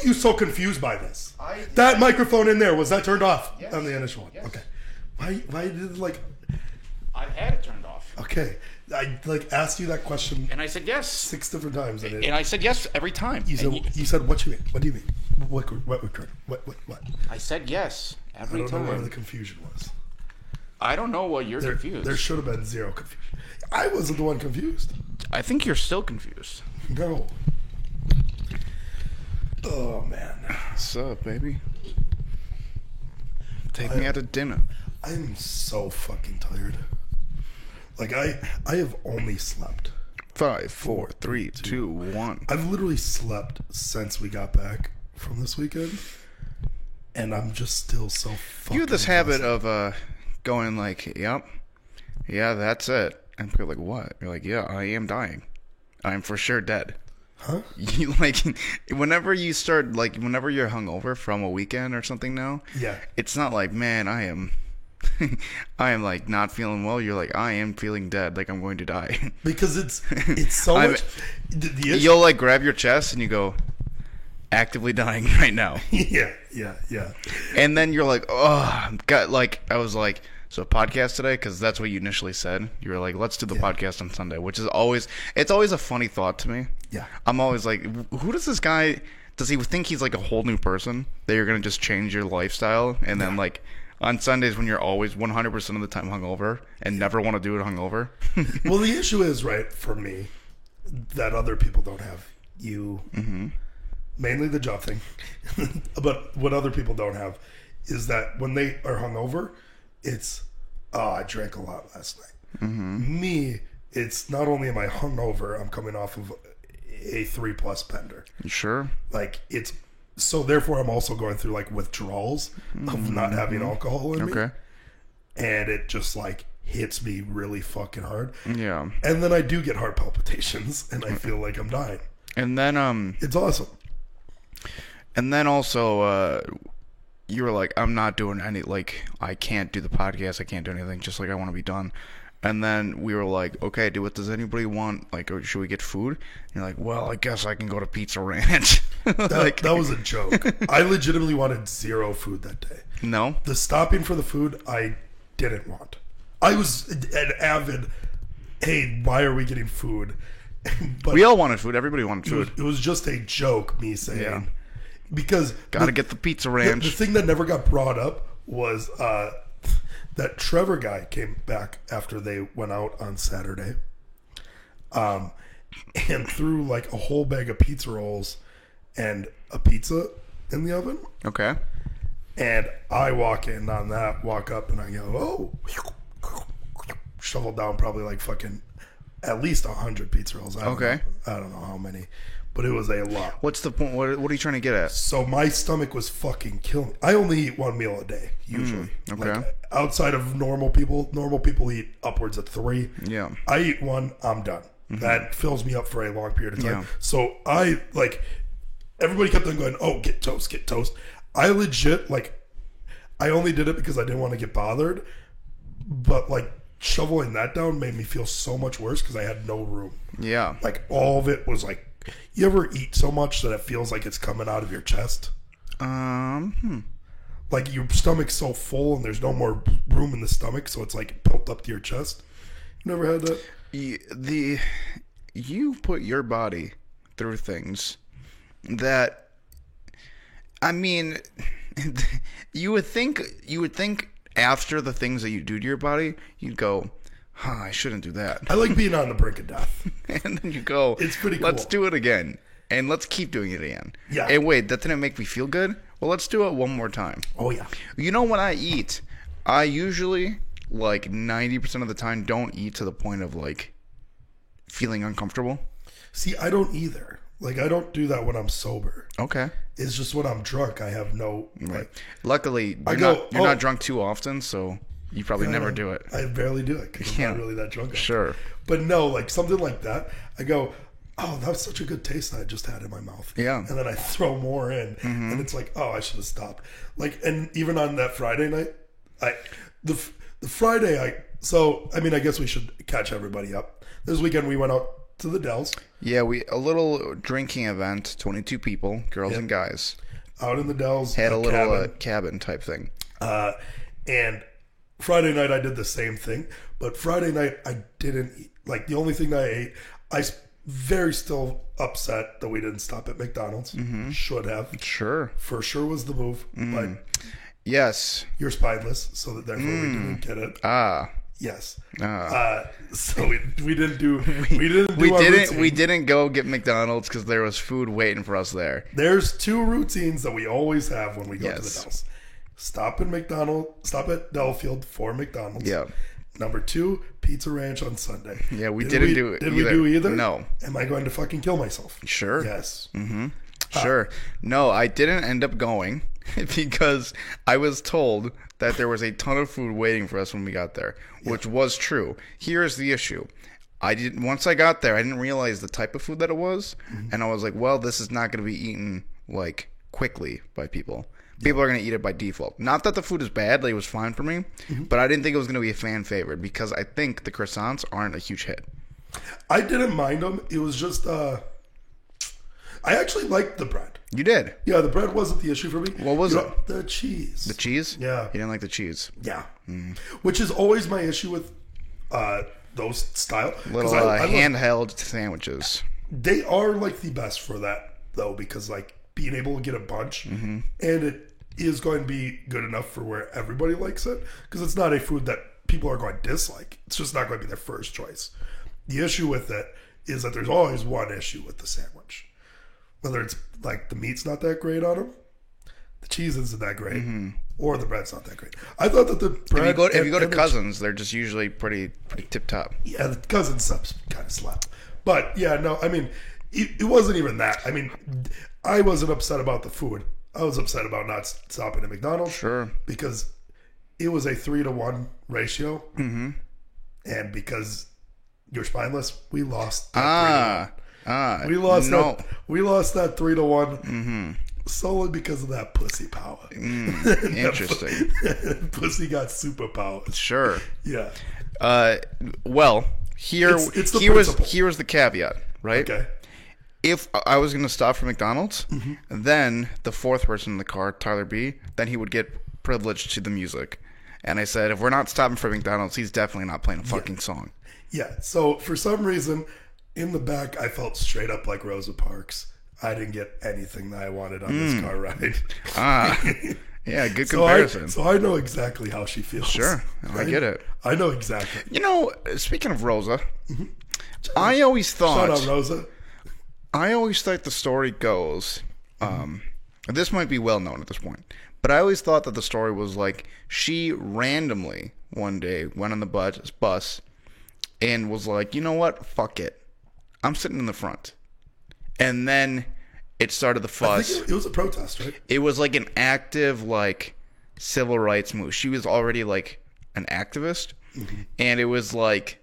are you so confused by this? I- That microphone in there, was that turned off Yes. on the initial one? Yes. Okay. Why did it like... I've had it turned off. Okay. I like asked you that question And I said yes. 6 different times. And And I said yes every time. you said, And you said, what you mean? What do you mean? What record? What? I said yes I every don't know where the time. confusion was. I don't know what you're confused. There should have been zero confusion. I wasn't the one confused. I think you're still confused. No. Oh, man. What's up, baby? Take me out to dinner. I'm so fucking tired. Like, I have only slept. 5, 4, 3, 2, 1. I've literally slept since we got back from this weekend. And I'm just still so fucking You have this habit exhausted. of going like, yep, yeah, that's it. And you're like, what? You're like, yeah, I am dying. I'm for sure dead. Huh? You like, whenever you start, like, whenever you're hungover from a weekend or something now, Yeah. it's not like, man, I am like not feeling well. You're like, I am feeling dead, like I'm going to die. Because it's so I'm- much... The issue... You'll like grab your chest and you go, actively dying right now. Yeah. And then you're like, oh, God, like, I was like, so podcast today? Because that's what you initially said. You were like, let's do the podcast on Sunday, which is always, it's always a funny thought to me. Yeah. I'm always like, who does this guy, does he think he's like a whole new person? That you're going to just change your lifestyle? And then like, on Sundays when you're always 100% of the time hungover and never want to do it hungover? Well, the issue is, right, for me, that other people don't have. You... Mm-hmm. Mainly the job thing. But what other people don't have is that when they are hungover, it's, oh, I drank a lot last night. Mm-hmm. Me, it's not only am I hungover, I'm coming off of a 3+ bender. You sure? Like, it's, so therefore I'm also going through like withdrawals of not having alcohol in me. Okay. And it just like hits me really fucking hard. Yeah. And then I do get heart palpitations and I feel like I'm dying. And then, It's awesome. And then also, you were like, I'm not doing any, like, I can't do the podcast, I can't do anything, just like I want to be done. And then we were like, okay, what does anybody want? Like, or should we get food? And you're like, well, I guess I can go to Pizza Ranch. That was a joke. I legitimately wanted zero food that day. No? The stopping for the food, I didn't want. I was an avid, hey, why are we getting food? But We all wanted food. Everybody wanted food. it was just a joke, me saying. Yeah. Because Gotta get the Pizza the Ranch. thing that never got brought up was that Trevor guy came back after they went out on Saturday, and threw like a whole bag of pizza rolls and a pizza in the oven. Okay. And I walk up and I go, oh, shovel down probably like fucking at least 100 pizza rolls. I don't know how many, but it was a lot. What's the point? What are you trying to get at? So my stomach was fucking killing me. I only eat one meal a day, usually. okay. Like, outside of normal people eat upwards of 3. Yeah. I eat one, I'm done. That fills me up for a long period of time. Yeah. So I, like, everybody kept on going, oh, get toast, get toast. I legit, like, I only did it because I didn't want to get bothered. But, like, shoveling that down made me feel so much worse because I had no room. Yeah. Like, all of it was like, you ever eat so much that it feels like it's coming out of your chest? Like your stomach's so full and there's no more room in the stomach, so it's like built up to your chest. You never had that? You put your body through things that, I mean, you would think after the things that you do to your body, you'd go, I shouldn't do that. I like being on the brink of death. And then you go, It's pretty let's cool. do it again. And let's keep doing it again. Yeah. And wait, that didn't make me feel good? Well, let's do it one more time. Oh yeah. You know, when I eat, I usually, like 90% of the time, don't eat to the point of, like, feeling uncomfortable. See, I don't either. Like, I don't do that when I'm sober. Okay. It's just when I'm drunk, I have no, like, Luckily, you're not drunk too often, so you probably never do it. I barely do it because I'm Yeah. not really that drunk. Sure. But no, like something like that, I go, oh, that was such a good taste that I just had in my mouth. Yeah. And then I throw more in, and it's like, oh, I should have stopped. Like, and even on that Friday night, the Friday, so, I mean, I guess we should catch everybody up. This weekend we went out to the Dells. Yeah, a little drinking event, 22 people, girls and guys. Out in the Dells. Had a little cabin type thing. And Friday night I did the same thing. But Friday night I didn't eat. Like, the only thing I ate, very still upset that we didn't stop at McDonald's. Mm-hmm. Should have. Sure. For sure was the move. But yes. You're spineless, so that therefore we didn't get it. Yes. So we didn't do we didn't go get McDonald's because there was food waiting for us there. There's two routines that we always have when we go to the Dells. Stop at Delafield for McDonald's. Yeah. Number 2, Pizza Ranch on Sunday. Yeah, we didn't do it. Did we do either? No. Am I going to fucking kill myself? Sure. Yes. Mm-hmm. Sure. No, I didn't end up going because I was told that there was a ton of food waiting for us when we got there, which was true. Here's the issue. Once I got there, I didn't realize the type of food that it was, and I was like, well, this is not going to be eaten like quickly by people. People are going to eat it by default. Not that the food is bad, like it was fine for me, but I didn't think it was going to be a fan favorite because I think the croissants aren't a huge hit. I didn't mind them. It was just I actually liked the bread. You did? Yeah, the bread wasn't the issue for me. What was it? The cheese. The cheese? Yeah. You didn't like the cheese? Yeah. Which is always my issue with those style. Little handheld sandwiches. They are like the best for that, though, because like being able to get a bunch and it is going to be good enough for where everybody likes it, because it's not a food that people are going to dislike. It's just not going to be their first choice. The issue with it is that there's always one issue with the sandwich. Whether it's like the meat's not that great on them, the cheese isn't that great, or the bread's not that great. I thought that the bread... If you go to Cousins, they're just usually pretty tip-top. Yeah, the Cousins subs kind of slap. But yeah, no, I mean, it wasn't even that. I mean, I wasn't upset about the food. I was upset about not stopping at McDonald's. Sure. Because it was a 3-to-1 ratio. Mm-hmm. And because you're spineless, we lost that 3-to-1. We lost that 3-to-1 solely because of that pussy power. Interesting. Pussy got superpowers. Sure. Yeah. Well, here was the caveat, right? Okay. If I was going to stop for McDonald's, then the fourth person in the car, Tyler B., then he would get privilege to the music. And I said, if we're not stopping for McDonald's, he's definitely not playing a fucking song. Yeah. So for some reason, in the back, I felt straight up like Rosa Parks. I didn't get anything that I wanted on this car ride. Yeah, good comparison. So I know exactly how she feels. Sure. I get it. I know exactly. You know, speaking of Rosa, I always thought... Shout out, Rosa. I always thought the story goes... this might be well known at this point, but I always thought that the story was like she randomly one day went on the bus and was like, you know what? Fuck it. I'm sitting in the front. And then it started the fuss. I think it was a protest, right? It was like an active, like, civil rights move. She was already, like, an activist. And it was like,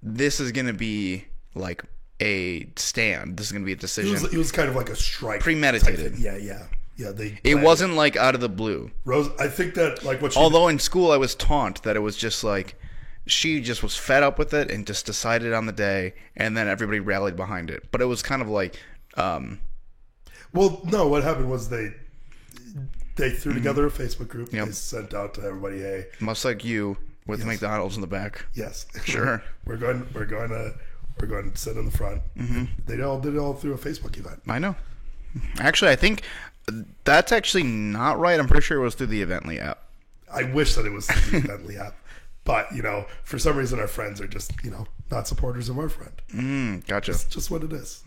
this is going to be, like, a stand. This is going to be a decision. It was kind of like a strike. Premeditated. Yeah. It wasn't, like, out of the blue. Rose, I think that, like, what she... Although in school I was taught that it was just, like... She just was fed up with it and just decided on the day, and then everybody rallied behind it. But it was kind of like... Well, no, what happened was they threw together a Facebook group. They sent out to everybody, hey... Much like you, with McDonald's in the back. Yes. Sure. We're going to sit in the front. They did it all through a Facebook event. I know. Actually, I think that's actually not right. I'm pretty sure it was through the Evently app. I wish that it was through the Evently app. But, for some reason our friends are just, not supporters of our friend. Gotcha. It's just what it is.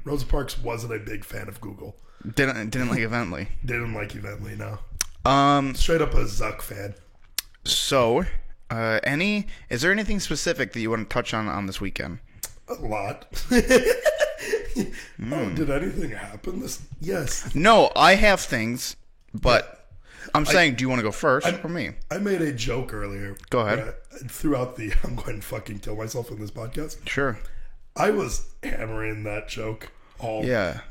Rosa Parks wasn't a big fan of Google. Didn't like Evently. Didn't like Evently, no. Straight up a Zuck fan. So, is there anything specific that you want to touch on this weekend? A lot. Oh, did anything happen? Yes. No, I have things, but... I'm saying, do you want to go first or me? I made a joke earlier. Go ahead. Throughout I'm going to fucking kill myself in this podcast. Sure. I was hammering that joke all. Yeah.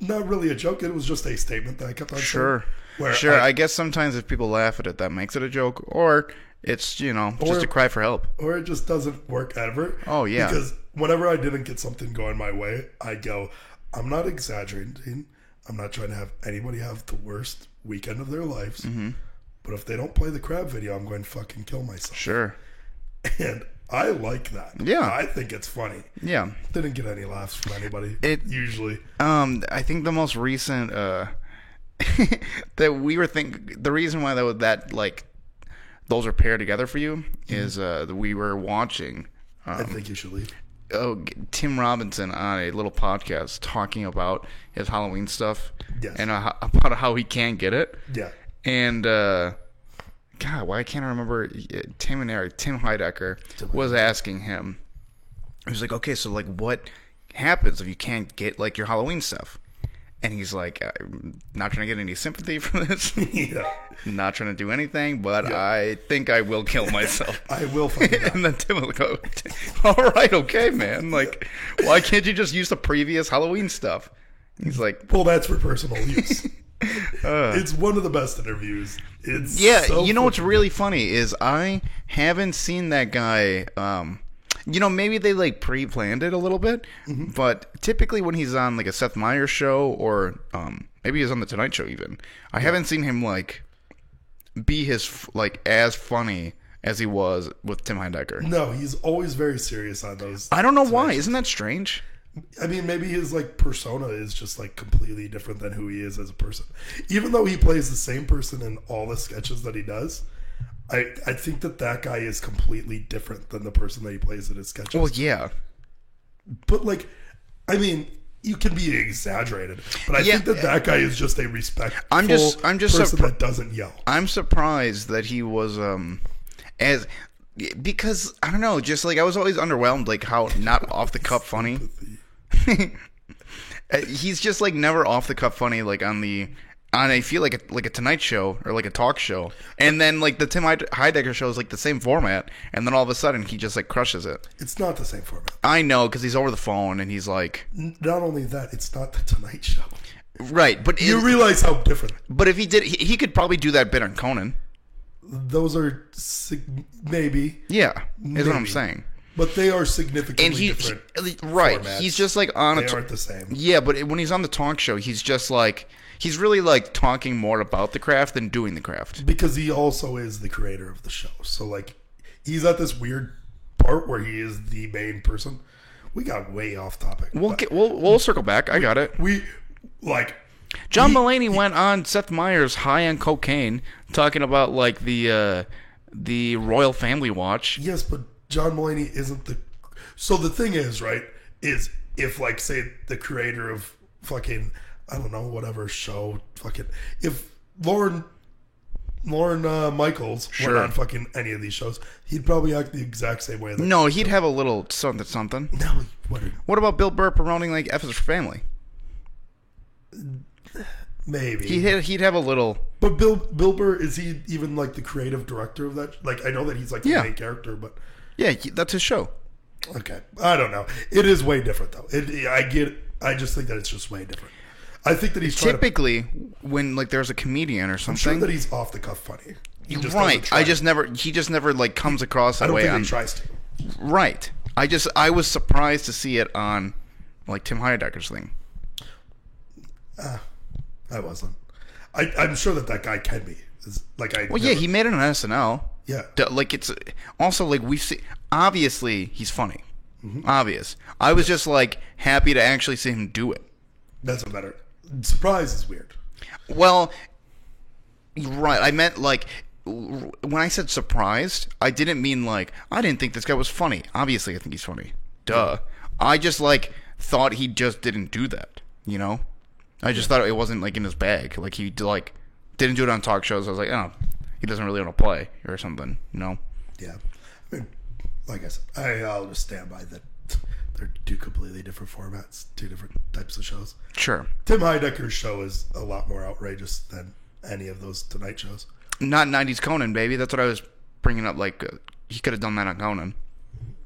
Not really a joke. It was just a statement that I kept on saying. Sure. I guess sometimes if people laugh at it, that makes it a joke. Or it's, just a cry for help. Or it just doesn't work ever. Oh, yeah. Because whenever I didn't get something going my way, I go, I'm not exaggerating. I'm not trying to have anybody have the worst weekend of their lives. Mm-hmm. But if they don't play the crab video, I'm going to fucking kill myself. Sure. And I like that. Yeah. I think it's funny. Yeah. Didn't get any laughs from anybody. Usually. I think the most recent that we were the reason why that like those are paired together for you is we were watching. I think you should leave. Tim Robinson on a little podcast talking about his Halloween stuff. Yes. And about how he can't get it. Yeah. And God, why can't I remember? Tim Heidecker was asking him. He was like, "Okay, so like, what happens if you can't get like your Halloween stuff?" And he's like, "I'm not trying to get any sympathy from this. Yeah. Not trying to do anything, but I think I will kill myself." I will fucking die. And then Tim will go, "All right, okay, man. Like, why can't you just use the previous Halloween stuff?" He's like, "Well, that's for personal use." It's one of the best interviews. It's you know what's really funny is I haven't seen that guy. Maybe they like pre-planned it a little bit, but typically when he's on like a Seth Meyers show or maybe he's on the Tonight Show even, I haven't seen him like be as funny as he was with Tim Heidecker. No, he's always very serious on those. I don't know why. Isn't that strange? I mean, maybe his like persona is just like completely different than who he is as a person. Even though he plays the same person in all the sketches that he does, I think that guy is completely different than the person that he plays in his sketches. Well, yeah. But like, I mean, you can be exaggerated, but I think that guy is just a respectful person that doesn't yell. I'm surprised that he was because I don't know, just like I was always underwhelmed, like how not off the cuff funny. He's just like never off the cuff funny, like on I feel like a Tonight Show or like a talk show, and then like the Tim Heidecker show is like the same format, and then all of a sudden he just like crushes it. It's not the same format. I know, because he's over the phone and he's like. Not only that, it's not the Tonight Show. Right, but you realize how different. But if he did, he could probably do that bit on Conan. Those are maybe. Yeah, is what I'm saying. But they are significantly different. Right, formats. He's just like on. They aren't the same. Yeah, but when he's on the talk show, he's just like he's really like talking more about the craft than doing the craft. Because he also is the creator of the show, so like he's at this weird part where he is the main person. We got way off topic. We'll circle back. I got it. John Mulaney went on Seth Meyers high on cocaine, talking about like the Royal Family Watch. Yes, but John Mulaney isn't the. So the thing is, right? Is if like say the creator of fucking I don't know whatever show fucking if Lauren Michaels went on fucking any of these shows, he'd probably act the exact same way. No, he'd have a little something. No, what about Bill Burr promoting like F is for Family? Maybe he'd have a little. But Bill Burr, is he even like the creative director of that? Like I know that he's like the main character, but yeah, that's his show. Okay, I don't know. It is way different though. I get it. I just think that it's just way different. I think that he's typically when like there's a comedian or something. I'm sure that he's off the cuff funny. He just never like comes across that way. I don't think he tries to. Right. I was surprised to see it on like Tim Heidecker's thing. I wasn't. I'm sure that guy can be. He made it on SNL. Yeah. Like it's also like we see. Obviously, he's funny. Mm-hmm. Obvious. I was just like happy to actually see him do it. That's a better. Surprise is weird. Well, right. I meant like when I said surprised, I didn't mean like I didn't think this guy was funny. Obviously, I think he's funny. Duh. I just like thought he just didn't do that. You know. I just thought it wasn't like in his bag. Like he like didn't do it on talk shows. I was like, oh, he doesn't really want to play or something. You know. Yeah. I mean, like I said, I'll just stand by that. They're two completely different formats, two different types of shows. Sure. Tim Heidecker's show is a lot more outrageous than any of those Tonight shows. Not 90s Conan, baby. That's what I was bringing up. Like, he could have done that on Conan.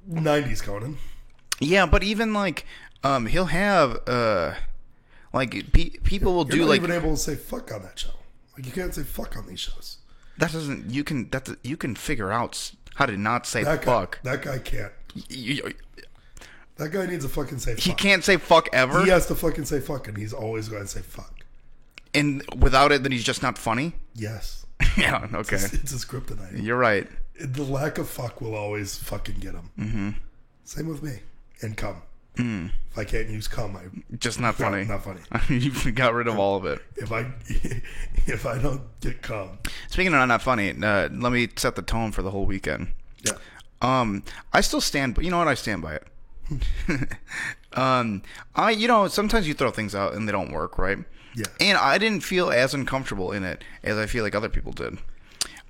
90s Conan. Yeah, but even, like, he'll have, like, people will You're do, not like... even able to say fuck on that show. Like, you can't say fuck on these shows. That doesn't... You can figure out how to not say that fuck. That guy can't. That guy needs to fucking say fuck. He can't say fuck ever. He has to fucking say fuck, and he's always going to say fuck. And without it, then he's just not funny. Yes. Yeah. Okay. It's his kryptonite. You're right. The lack of fuck will always fucking get him. Mm-hmm. Same with me. And cum. If I can't use cum, Just not funny. Not funny. You got rid of all of it. If I don't get cum. Speaking of not funny, let me set the tone for the whole weekend. Yeah. I still stand, but you know what? I stand by it. Sometimes you throw things out and they don't work, right? Yeah. And I didn't feel as uncomfortable in it as I feel like other people did.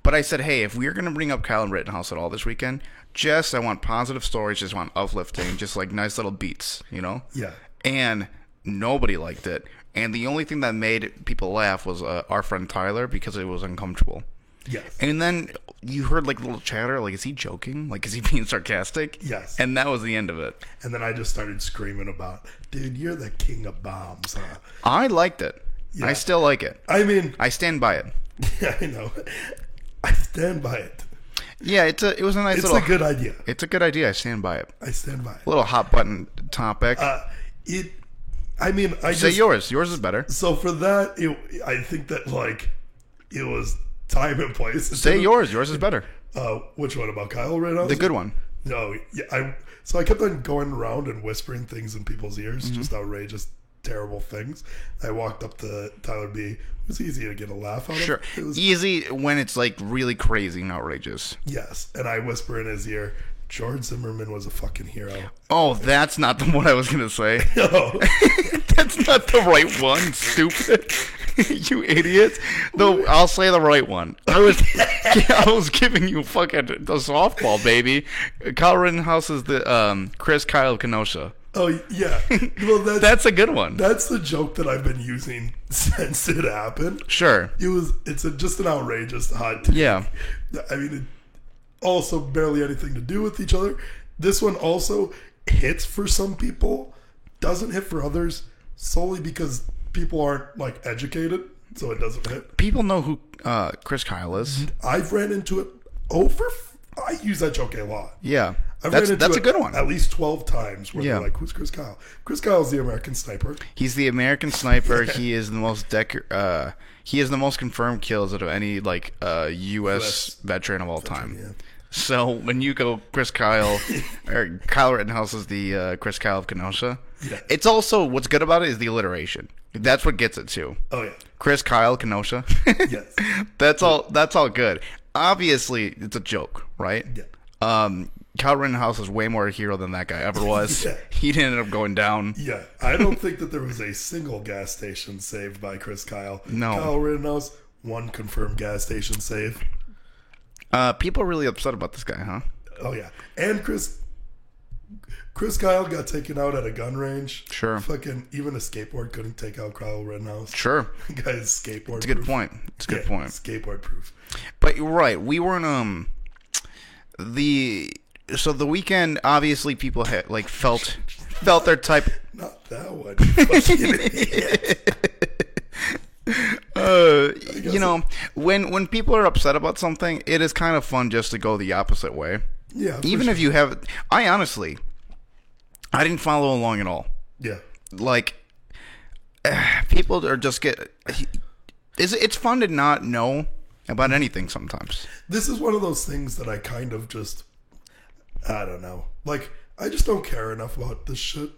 But I said, hey, if we're going to bring up Kyle Rittenhouse at all this weekend, I want positive stories, just want uplifting, just like nice little beats, you know? Yeah. And nobody liked it. And the only thing that made people laugh was our friend Tyler, because it was uncomfortable. Yes. And then you heard like a little chatter, like, is he joking? Like, is he being sarcastic? Yes. And that was the end of it. And then I just started screaming about, dude, you're the king of bombs, huh? I liked it. Yeah. I still like it. I mean, I stand by it. yeah, I know. I stand by it. Yeah, it was a nice It's little... a good idea. It's a good idea. I stand by it. I stand by it. A little hot button topic. Say yours. Yours is better. So for that, I think that, like, it was time and place. Say yours. Yours is better. Which one, about Kyle Rittenhouse? The good one. No, yeah, so I kept on going around and whispering things in people's ears, just outrageous, terrible things. I walked up to Tyler B. It was easy to get a laugh out of. Sure. It was easy when it's like really crazy and outrageous. Yes, and I whisper in his ear, George Zimmerman was a fucking hero. Oh, that's not the one I was going to say. No. That's not the right one, stupid. You idiot. I'll say the right one. I was giving you fucking the softball, baby. Kyle Rittenhouse is the Chris Kyle Kenosha. Oh, yeah. Well, that's a good one. That's the joke that I've been using since it happened. Sure. It's just an outrageous hot take. Yeah. I mean, it also barely anything to do with each other. This one also hits for some people, doesn't hit for others, solely because people aren't, like, educated, so it doesn't hit. People know who Chris Kyle is. I've ran into it I use that joke a lot. Yeah. That's a good one. At least 12 times where they're like, who's Chris Kyle? Chris Kyle is the American sniper. He's the American sniper. He is the most he has the most confirmed kills out of any like US veteran of all time. Yeah. So when you go Chris Kyle or Kyle Rittenhouse is the Chris Kyle of Kenosha. Yeah. It's also what's good about it is the alliteration. That's what gets it too. Oh yeah. Chris Kyle Kenosha. Yes. That's all good. Obviously, it's a joke, right? Yeah. Kyle Rittenhouse is way more a hero than that guy ever was. Yeah. He ended up going down. Yeah. I don't think that there was a single gas station saved by Chris Kyle. No. Kyle Rittenhouse, one confirmed gas station save. People are really upset about this guy, huh? Oh yeah. And Chris Kyle got taken out at a gun range. Sure. Fucking even a skateboard couldn't take out Kyle Rittenhouse. Sure. The guy's skateboard. It's a good point. It's a good point. Skateboard proof. But you're right. We weren't so the weekend, obviously people had like felt their type. Not that one. You fucking idiot. You know, when people are upset about something, it is kind of fun just to go the opposite way. Yeah. Even if you have, I didn't follow along at all. Yeah. Like, people are just it's fun to not know about anything sometimes. This is one of those things that I kind of just, I don't know. Like, I just don't care enough about this shit.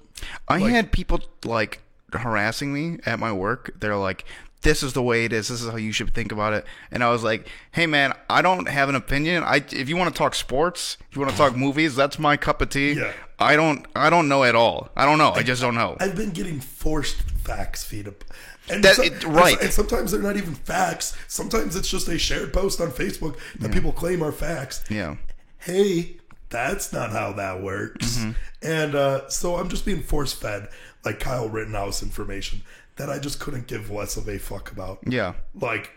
I had people, like, harassing me at my work. They're like, this is the way it is. This is how you should think about it. And I was like, hey, man, I don't have an opinion. If you want to talk sports, if you want to talk movies, that's my cup of tea. Yeah. I don't know at all. I don't know. I just don't know. I've been getting forced facts feed up. And right. And sometimes they're not even facts. Sometimes it's just a shared post on Facebook that people claim are facts. Yeah. Hey, that's not how that works. Mm-hmm. And so I'm just being force fed like Kyle Rittenhouse information that I just couldn't give less of a fuck about. Yeah. Like,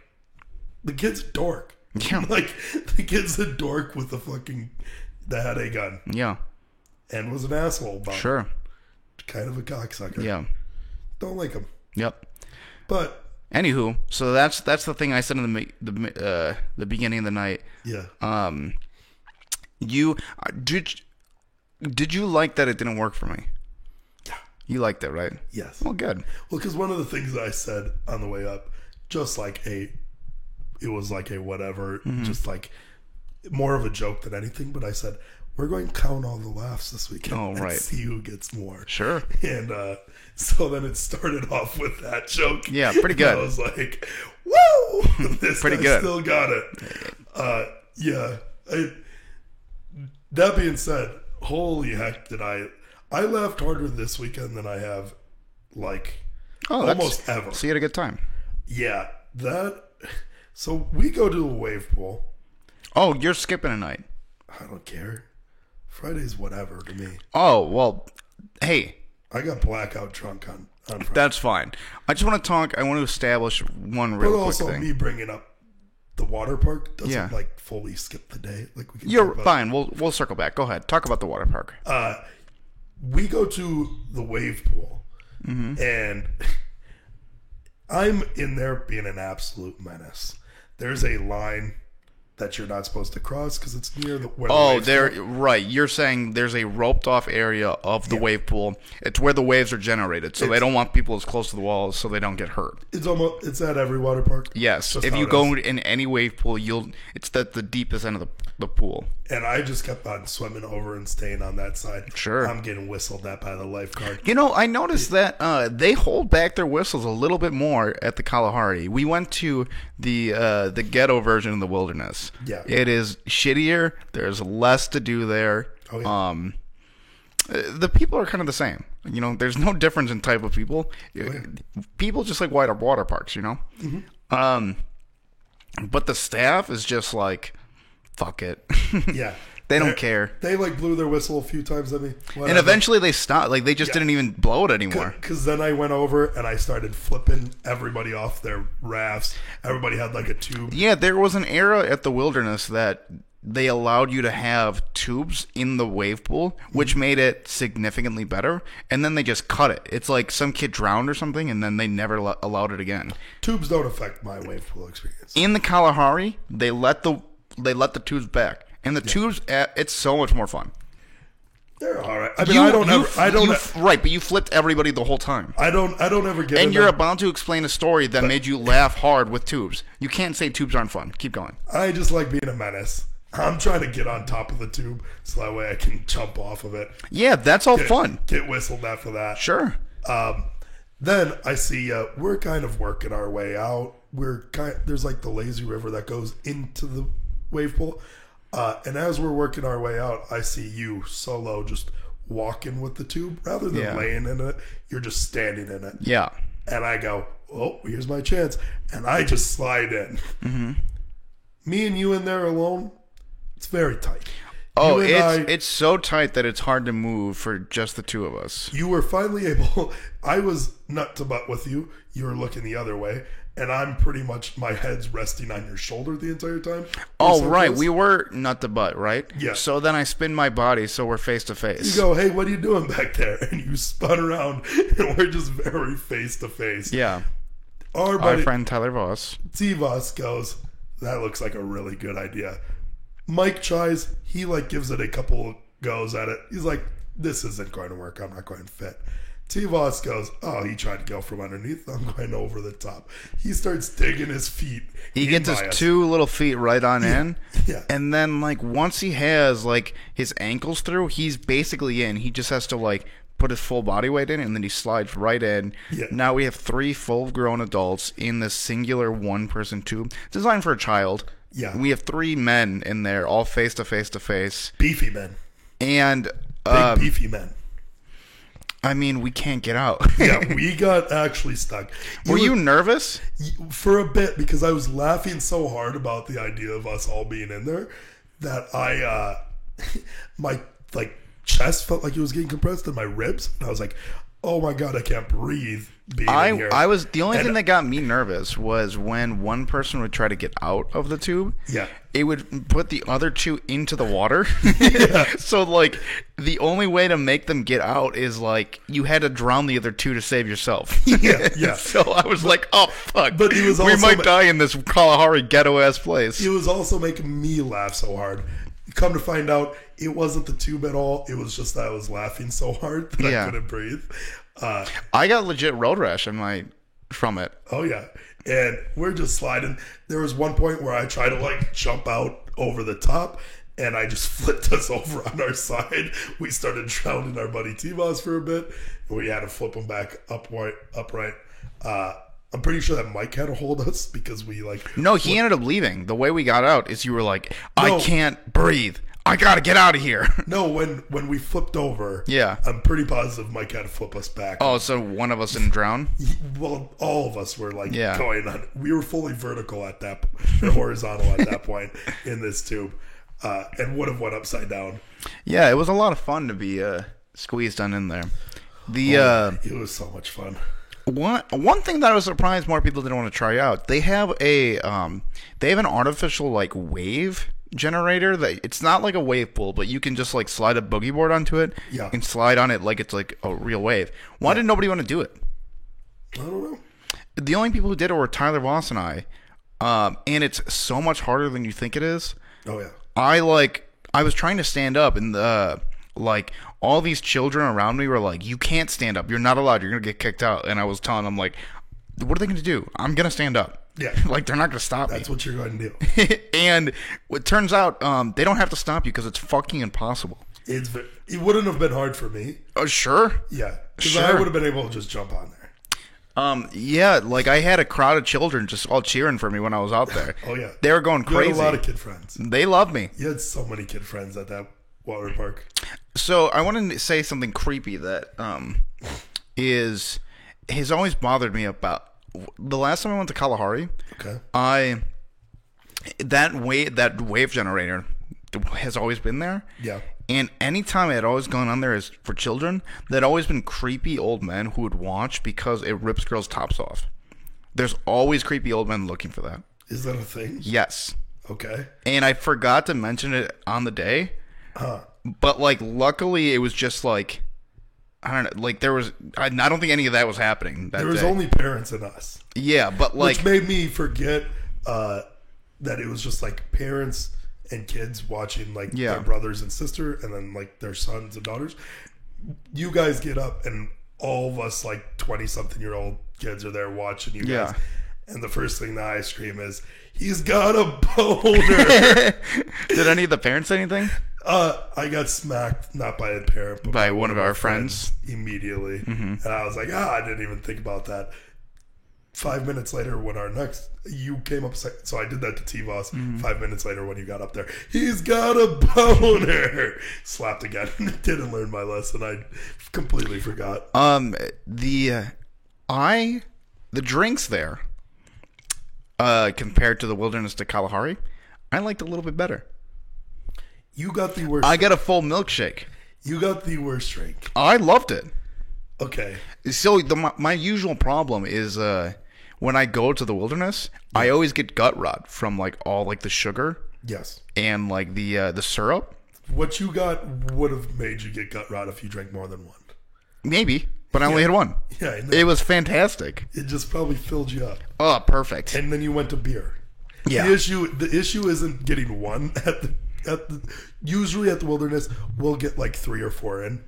the kid's a dork. Yeah. Like, the kid's a dork with that had a gun. Yeah. And was an asshole about Sure. it. Kind of a cocksucker. Yeah. Don't like him. Yep. But anywho, so that's the thing I said in the beginning of the night. Yeah. You Did you like that it didn't work for me? Yeah. You liked it, right? Yes. Well, good. Well, because one of the things that I said on the way up, just like it was like a whatever, just like more of a joke than anything. But I said, we're going to count all the laughs this weekend Oh, right. and see who gets more. Sure. And so then it started off with that joke. Yeah, pretty good. And I was like, woo! This Pretty guy good. still got it. Yeah. That being said, holy heck did I laughed harder this weekend than I have like almost ever. So you had a good time. Yeah, so we go to a wave pool. Oh, you're skipping a night. I don't care. Friday's whatever to me. Oh, well, hey, I got blackout drunk on Friday. that's fine. I just want to talk. I want to establish one But real quick also thing. me bringing up the water park doesn't Yeah. like fully skip the day. Like we can You're talk about. fine. We'll circle back. Go ahead. Talk about the water park. We go to the wave pool, and I'm in there being an absolute menace. There's a line that you're not supposed to cross because it's near where the Oh, waves there, go. right. You're saying there's a roped off area of the wave pool. It's where the waves are generated, so they don't want people as close to the walls so they don't get hurt. It's at every water park. Yes, Just if how you it go is. in any wave pool, it's at the deepest end of the pool. And I just kept on swimming over and staying on that side. Sure. I'm getting whistled at by the lifeguard. You know, I noticed that they hold back their whistles a little bit more at the Kalahari. We went to the ghetto version of the Wilderness. Yeah. It is shittier. There's less to do there. Oh, yeah. The people are kind of the same. You know, there's no difference in type of people. People just like wider water parks, you know? But the staff is just like, fuck it. Yeah. They don't care. They like blew their whistle a few times at me. And eventually they stopped. Like, they just didn't even blow it anymore. Because then I went over and I started flipping everybody off their rafts. Everybody had like a tube. Yeah, there was an era at the Wilderness that they allowed you to have tubes in the wave pool, which made it significantly better. And then they just cut it. It's like some kid drowned or something, and then they never allowed it again. Tubes don't affect my wave pool experience. In the Kalahari, they let the tubes back. And the tubes, it's so much more fun. They're all right. I mean, right, but you flipped everybody the whole time. I don't ever get. And you're about to explain a story that made you laugh hard with tubes. You can't say tubes aren't fun. Keep going. I just like being a menace. I'm trying to get on top of the tube so that way I can jump off of it. Yeah, that's all fun. Get whistled after that. Sure. Then I see we're kind of working our way out. There's like the lazy river that goes into the wave pool. And as we're working our way out, I see you solo just walking with the tube. Rather than laying in it, you're just standing in it. Yeah. And I go, oh, here's my chance. And I just slide in. Mm-hmm. Me and you in there alone, it's very tight. Oh, it's so tight that it's hard to move for just the two of us. You were finally able. I was nut to butt with you. You were looking the other way. And I'm pretty much, my head's resting on your shoulder the entire time. Oh, right. We were nut to butt, right? Yeah. So then I spin my body so we're face to face. You go, hey, what are you doing back there? And you spun around, and we're just very face to face. Yeah. Our buddy, friend Tyler Voss. T-Voss goes, that looks like a really good idea. Mike tries, he like gives it a couple of goes at it. He's like, this isn't going to work. I'm not going to fit. T-Voss goes, oh, he tried to go from underneath. I'm going over the top. He starts digging his feet. He gets his two little feet right on in. Yeah. And then, like, once he has, like, his ankles through, he's basically in. He just has to, like, put his full body weight in, and then he slides right in. Yeah. Now we have 3 full-grown adults in this singular one-person tube designed for a child. Yeah. We have 3 men in there, all face to face to face. Beefy men. And Big beefy men. I mean, we can't get out. Yeah, we got actually stuck. Were you nervous? For a bit, because I was laughing so hard about the idea of us all being in there that I, my like chest felt like it was getting compressed in my ribs, and I was like, "Oh my god, I can't breathe." Being in here. I was the only thing that got me nervous was when one person would try to get out of the tube. Yeah. It would put the other 2 into the water. So, like, the only way to make them get out is, like, you had to drown the other 2 to save yourself. Yeah. So I was like, oh, fuck. But he was we also might die in this Kalahari ghetto-ass place. It was also making me laugh so hard. Come to find out, it wasn't the tube at all. It was just that I was laughing so hard that I couldn't breathe. I got legit road rash from it. Oh yeah, and we're just sliding. There was one point where I tried to like jump out over the top, and I just flipped us over on our side. We started drowning our buddy T-Boss for a bit, and we had to flip him back upright. I'm pretty sure that Mike had to hold us because we like... No, he ended up leaving. The way we got out is you were like, I can't breathe. I gotta get out of here. No, when we flipped over, yeah, I'm pretty positive Mike had to flip us back. Oh, so one of us didn't drown? Well, all of us were like going on. We were fully vertical at that, or horizontal at that point in this tube, and would have went upside down. Yeah, it was a lot of fun to be squeezed on in there. It was so much fun. One thing that I was surprised more people didn't want to try out. They have an artificial like wave generator that it's not like a wave pool, but you can just like slide a boogie board onto it and slide on it like it's like a real wave. Why did nobody want to do it? I don't know. The only people who did it were Tyler Voss and I, and it's so much harder than you think it is. Oh yeah. I was trying to stand up, and like all these children around me were like, "You can't stand up. You're not allowed. You're gonna get kicked out." And I was telling them like, "What are they gonna do? I'm gonna stand up." Yeah, like they're not gonna stop me. That's what you're going to do. And it turns out they don't have to stop you because it's fucking impossible. It wouldn't have been hard for me. Oh sure. Yeah, because I would have been able to just jump on there. Yeah, like I had a crowd of children just all cheering for me when I was out there. Oh yeah, they were going crazy. You had a lot of kid friends. They loved me. You had so many kid friends at that water park. So I wanted to say something creepy that has always bothered me about the last time I went to Kalahari. Okay. That wave generator has always been there. Yeah. And anytime I had always gone on there as for children, there'd always been creepy old men who would watch because it rips girls' tops off. There's always creepy old men looking for that. Is that a thing? Yes. Okay. And I forgot to mention it on the day. But like, luckily, it was just like, I don't know, like there was. I don't think any of that was happening. There was only parents and us. Yeah, but like, which made me forget that it was just like parents and kids watching like their brothers and sister, and then like their sons and daughters. You guys get up, and all of us like 20-something-year-old kids are there watching you guys. And the first thing that I scream is, "He's got a boner!" Did any of the parents say anything? I got smacked, not by a parent, but by one of our friends immediately. Mm-hmm. And I was like, I didn't even think about that. 5 minutes later, when you came up, so I did that to T-Voss. 5 minutes later, when you got up there, "He's got a boner!" Slapped again. Didn't learn my lesson. I completely forgot. The drinks there, compared to the Wilderness to Kalahari, I liked a little bit better. You got the worst. I got a full milkshake. You got the worst drink. I loved it. Okay. So my usual problem is when I go to the Wilderness, I always get gut rot from like all like the sugar. Yes. And like the syrup. What you got would have made you get gut rot if you drank more than one. Maybe, but I only had one. Yeah. It was fantastic. It just probably filled you up. Oh, perfect. And then you went to beer. Yeah. The issue isn't getting one usually at the Wilderness, we'll get like 3 or 4 in.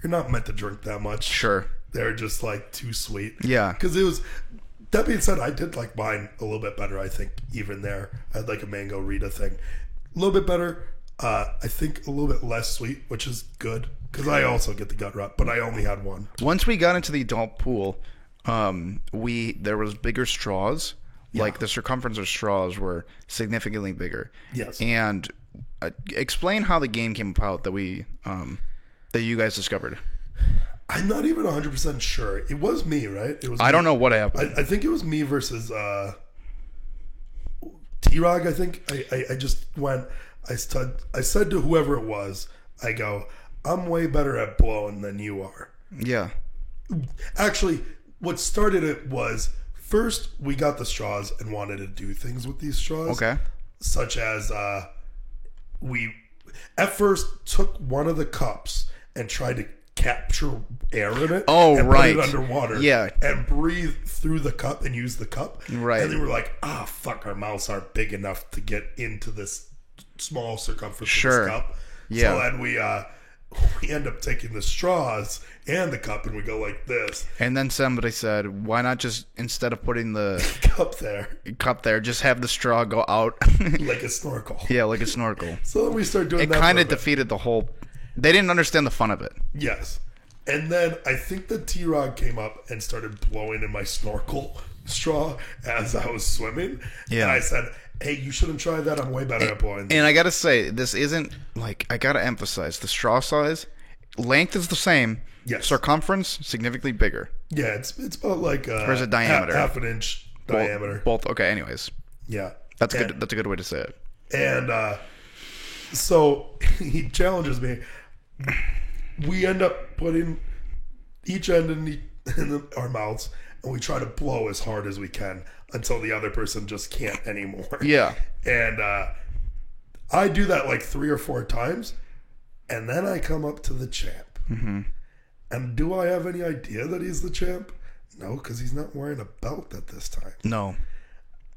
You're not meant to drink that much. Sure. They're just like too sweet. Yeah. Because it was, that being said, I did like mine a little bit better, I think, even there. I had like a mango Rita thing. A little bit better. I think a little bit less sweet, which is good. Because I also get the gut rot, but I only had one. Once we got into the adult pool, there was bigger straws. Yeah. Like the circumference of straws were significantly bigger. Yes. And explain how the game came about that that you guys discovered. I'm not even 100% sure. It was me, right? It was. I don't know what happened. I think it was me versus T-Rog. I think I just went. I said to whoever it was, I go, "I'm way better at blowing than you are." Yeah. Actually, what started it was first we got the straws and wanted to do things with these straws. Okay. Such as we at first took one of the cups and tried to capture air in it. Oh, and right. Put it underwater. Yeah. And breathe through the cup and use the cup. Right. And they were like, fuck, our mouths aren't big enough to get into this small circumference of this cup. Yeah. So then we end up taking the straws and the cup, and we go like this. And then somebody said, why not just, instead of putting the Cup there, just have the straw go out? like a snorkel. Yeah, like a snorkel. So then we start doing It that. kind of for a bit. defeated the whole... They didn't understand the fun of it. Yes. And then I think the T-Rod came up and started blowing in my snorkel straw as I was swimming. Yeah. And I said, hey, you shouldn't try that. I'm way better at blowing. And I gotta say, this isn't, like, I gotta emphasize, the straw size, length is the same. Yes. Circumference, significantly bigger. Yeah, it's about like Or is it diameter? half an inch diameter. Both. Okay, anyways. Yeah. That's And- good. That's a good way to say it. And so he challenges me. We end up putting each end in our mouths, and we try to blow as hard as we can until the other person just can't anymore. Yeah. And I do that like 3 or 4 times, and then I come up to the champ. Mm-hmm. And do I have any idea that he's the champ? No, because he's not wearing a belt at this time. No.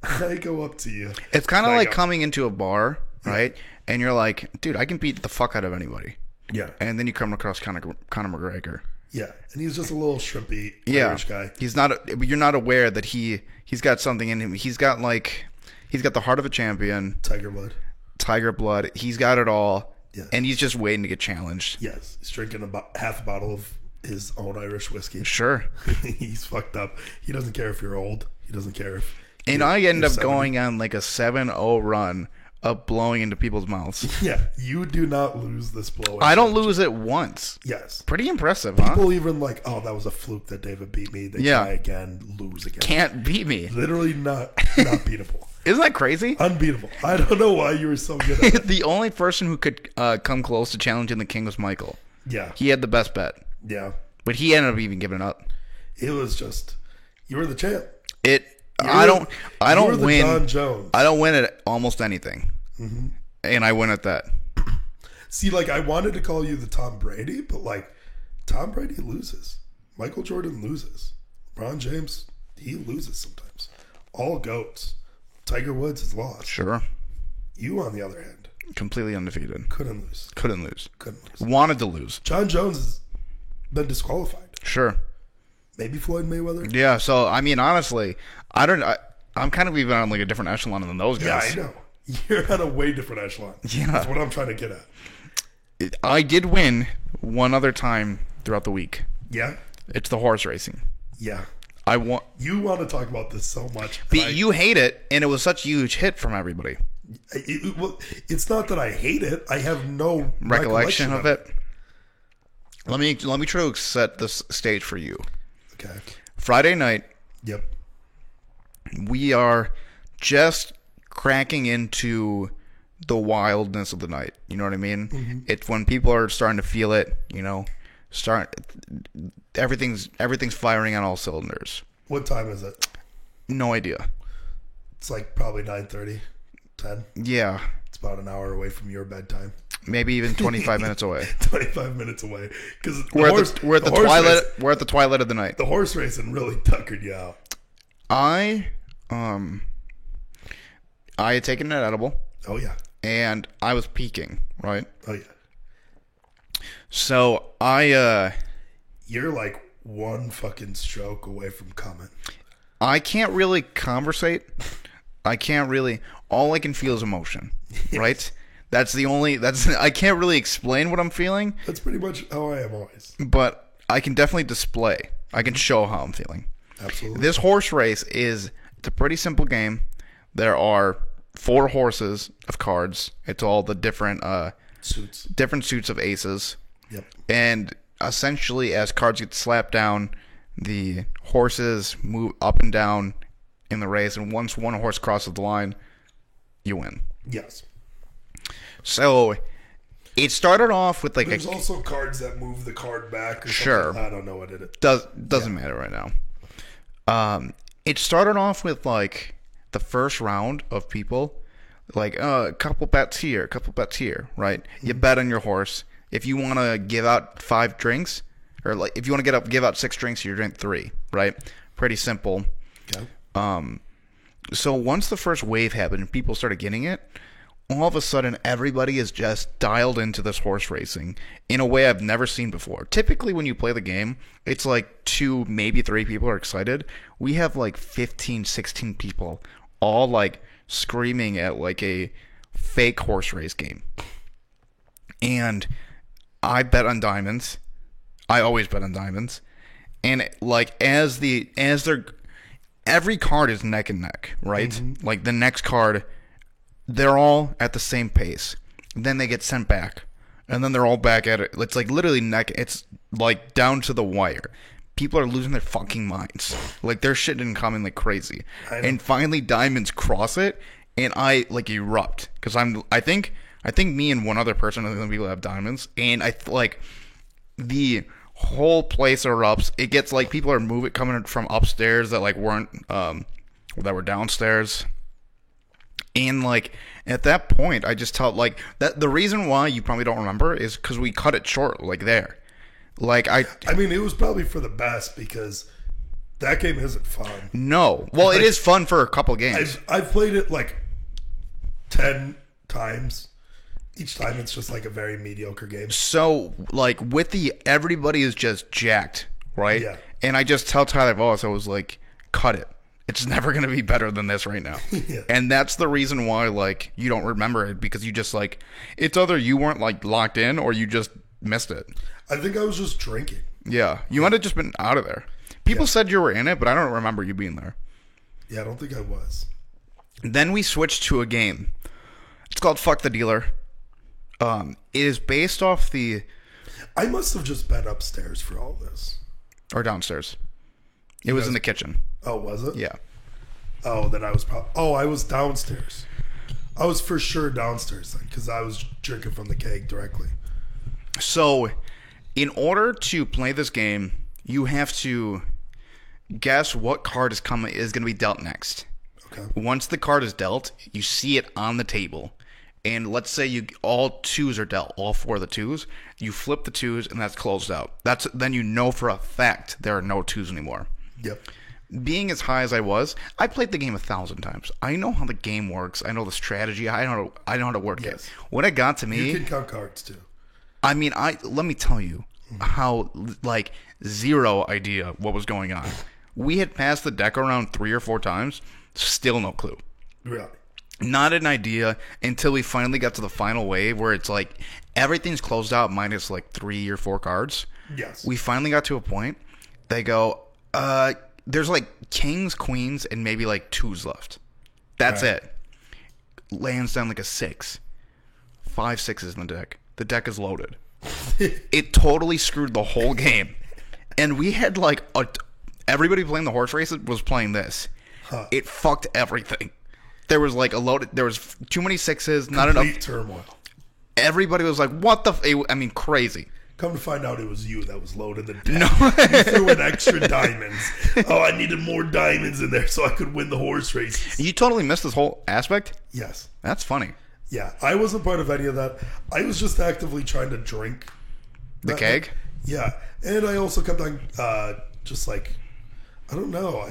I go up to you. It's kind of I like go, coming into a bar, right? And you're like, dude, I can beat the fuck out of anybody. Yeah, And then you come across Conor McGregor. yeah. And he's just a little shrimpy Yeah. Irish guy. He's not. You're not aware that he's got something in him. He's got the heart of a champion, Tiger blood. tiger blood. He's got it all. Yeah. And he's just waiting to get challenged. Yes, he's drinking about half a bottle of his own Irish whiskey. Sure. He's fucked up. He doesn't care if you're old. He doesn't care if. And I end up 70. going on like a 7-0 run of blowing into people's mouths. Yeah, you do not lose this blow. I don't lose it once. Yes. Pretty impressive, huh? People even like, oh, that was a fluke that David beat me. They Yeah. try again, lose again. Can't beat me. Literally not beatable. Isn't that crazy? Unbeatable. I don't know why you were so good at it. The only person who could come close to challenging the king was Michael. Yeah. He had the best bet, Yeah. but he ended up even giving up. It was just, you were the champ. I don't You were the win. John Jones. I don't win at almost anything, and I win at that. See, like, I wanted to call you the Tom Brady, but, like, Tom Brady loses. Michael Jordan loses. LeBron James, he loses sometimes. All GOATs. Tiger Woods has lost. Sure, You, on the other hand, completely undefeated. couldn't lose. Couldn't lose. Couldn't lose. Wanted to lose. John Jones has been disqualified. Sure. Maybe Floyd Mayweather? Yeah. So I mean, honestly, I'm kind of even on like a different echelon than those Yeah, guys. I know. You're on a way different echelon. Yeah. That's what I'm trying to get at. I did win one other time throughout the week. Yeah? It's the horse racing. Yeah. I want. You want to talk about this so much. But you hate it, and it was such a huge hit from everybody. Well, it's not that I hate it. I have no Recollection of it. Let me try to set this stage for you. Okay. Friday night, Yep. we are just cracking into the wildness of the night. You know what I mean? Mm-hmm. It's when people are starting to feel it. You know, everything's firing on all cylinders. What time is it? No idea. It's like probably 9:30, 10. Yeah, It's about an hour away from your bedtime. maybe even 25 minutes away. 25 minutes away. Because We're at the twilight. We're at the twilight of the night. The horse racing really tuckered you out. I had taken an edible Oh, yeah. and I was peaking, right? Oh, yeah. So You're like one fucking stroke away from coming. I can't really conversate. I can't really. All I can feel is emotion, right? I can't really explain what I'm feeling, That's pretty much how I am always. but I can definitely display. I can show how I'm feeling. Absolutely. This horse race it's a pretty simple game. There are 4 horses of cards. It's all the different suits of aces. Yep. And essentially, as cards get slapped down, the horses move up and down in the race. And once one horse crosses the line, you win. Yes. So it started off with like There's also cards that move the card back. Or Sure. something. I don't know what it is. doesn't matter right now. It started off with like the first round of people, like a couple bets here, right? You bet on your horse. If you want to give out 5 drinks, or like if you want to give out 6 drinks, you drink 3, right? Pretty simple. Okay. So once the first wave happened and people started getting it, all of a sudden everybody is just dialed into this horse racing in a way I've never seen before. Typically when you play the game, it's like 2, maybe 3 people are excited. We have like 15, 16 people all like screaming at like a fake horse race game. And I bet on diamonds. I always bet on diamonds. And like every card is neck and neck, right? Mm-hmm. Like the next card, they're all at the same pace. Then they get sent back. And then they're all back at it. It's like literally neck. It's like down to the wire. People are losing their fucking minds. Like their shit didn't come in like crazy. And finally diamonds cross it. And I like erupt. Because I think me and one other person are the only people that have diamonds. And I like the whole place erupts. It gets like people are coming from upstairs that like weren't that were downstairs. And like at that point I just tell like that the reason why you probably don't remember is because we cut it short like there. Like I mean, it was probably for the best because that game isn't fun. No. Well, it is fun for a couple games. I've played it like 10 times. Each time it's just like a very mediocre game. So, like, with everybody is just jacked, right? Yeah. And I just tell Tyler Voss, I was like, cut it. It's never going to be better than this right now. Yeah. And that's the reason why, like, you don't remember it, because you just, like, it's either you weren't, like, locked in or you just missed it. I think I was just drinking. Yeah. You might have just been out of there. People said you were in it, but I don't remember you being there. Yeah, I don't think I was. Then we switched to a game. It's called Fuck the Dealer. It is based off the... I must have just been upstairs for all this. Or downstairs. It was in the kitchen. Oh, was it? Yeah. Oh, then I was probably... Oh, I was downstairs. I was for sure downstairs then, because I was drinking from the keg directly. So, in order to play this game, you have to guess what card is going to be dealt next. Okay. Once the card is dealt, you see it on the table. And let's say all 2s are dealt, all 4 of the 2s. You flip the 2s, and that's closed out. Then you know for a fact there are no 2s anymore. Yep. Being as high as I was, I played the game 1,000 times. I know how the game works. I know the strategy. I know how to work it. When it got to me, you can count cards too. I mean, let me tell you how like zero idea what was going on. We had passed the deck around 3 or 4 times, still no clue. Really? Not an idea until we finally got to the final wave where it's like everything's closed out minus like 3 or 4 cards. Yes. We finally got to a point. They go, there's like kings, queens, and maybe like 2s left. That's it. Lands down like a 6. 5 6s in the deck. The deck is loaded. It totally screwed the whole game. And we had like everybody playing the horse races was playing this. Huh. It fucked everything. There was like there was too many 6s, not Complete enough turmoil. Everybody was like, what the I mean, crazy. Come to find out it was you that was loading the deck. No. You threw in extra diamonds. Oh, I needed more diamonds in there so I could win the horse races. You totally missed this whole aspect? Yes. That's funny. Yeah, I wasn't part of any of that. I was just actively trying to drink. The keg? Yeah. And I also kept on just like, I don't know.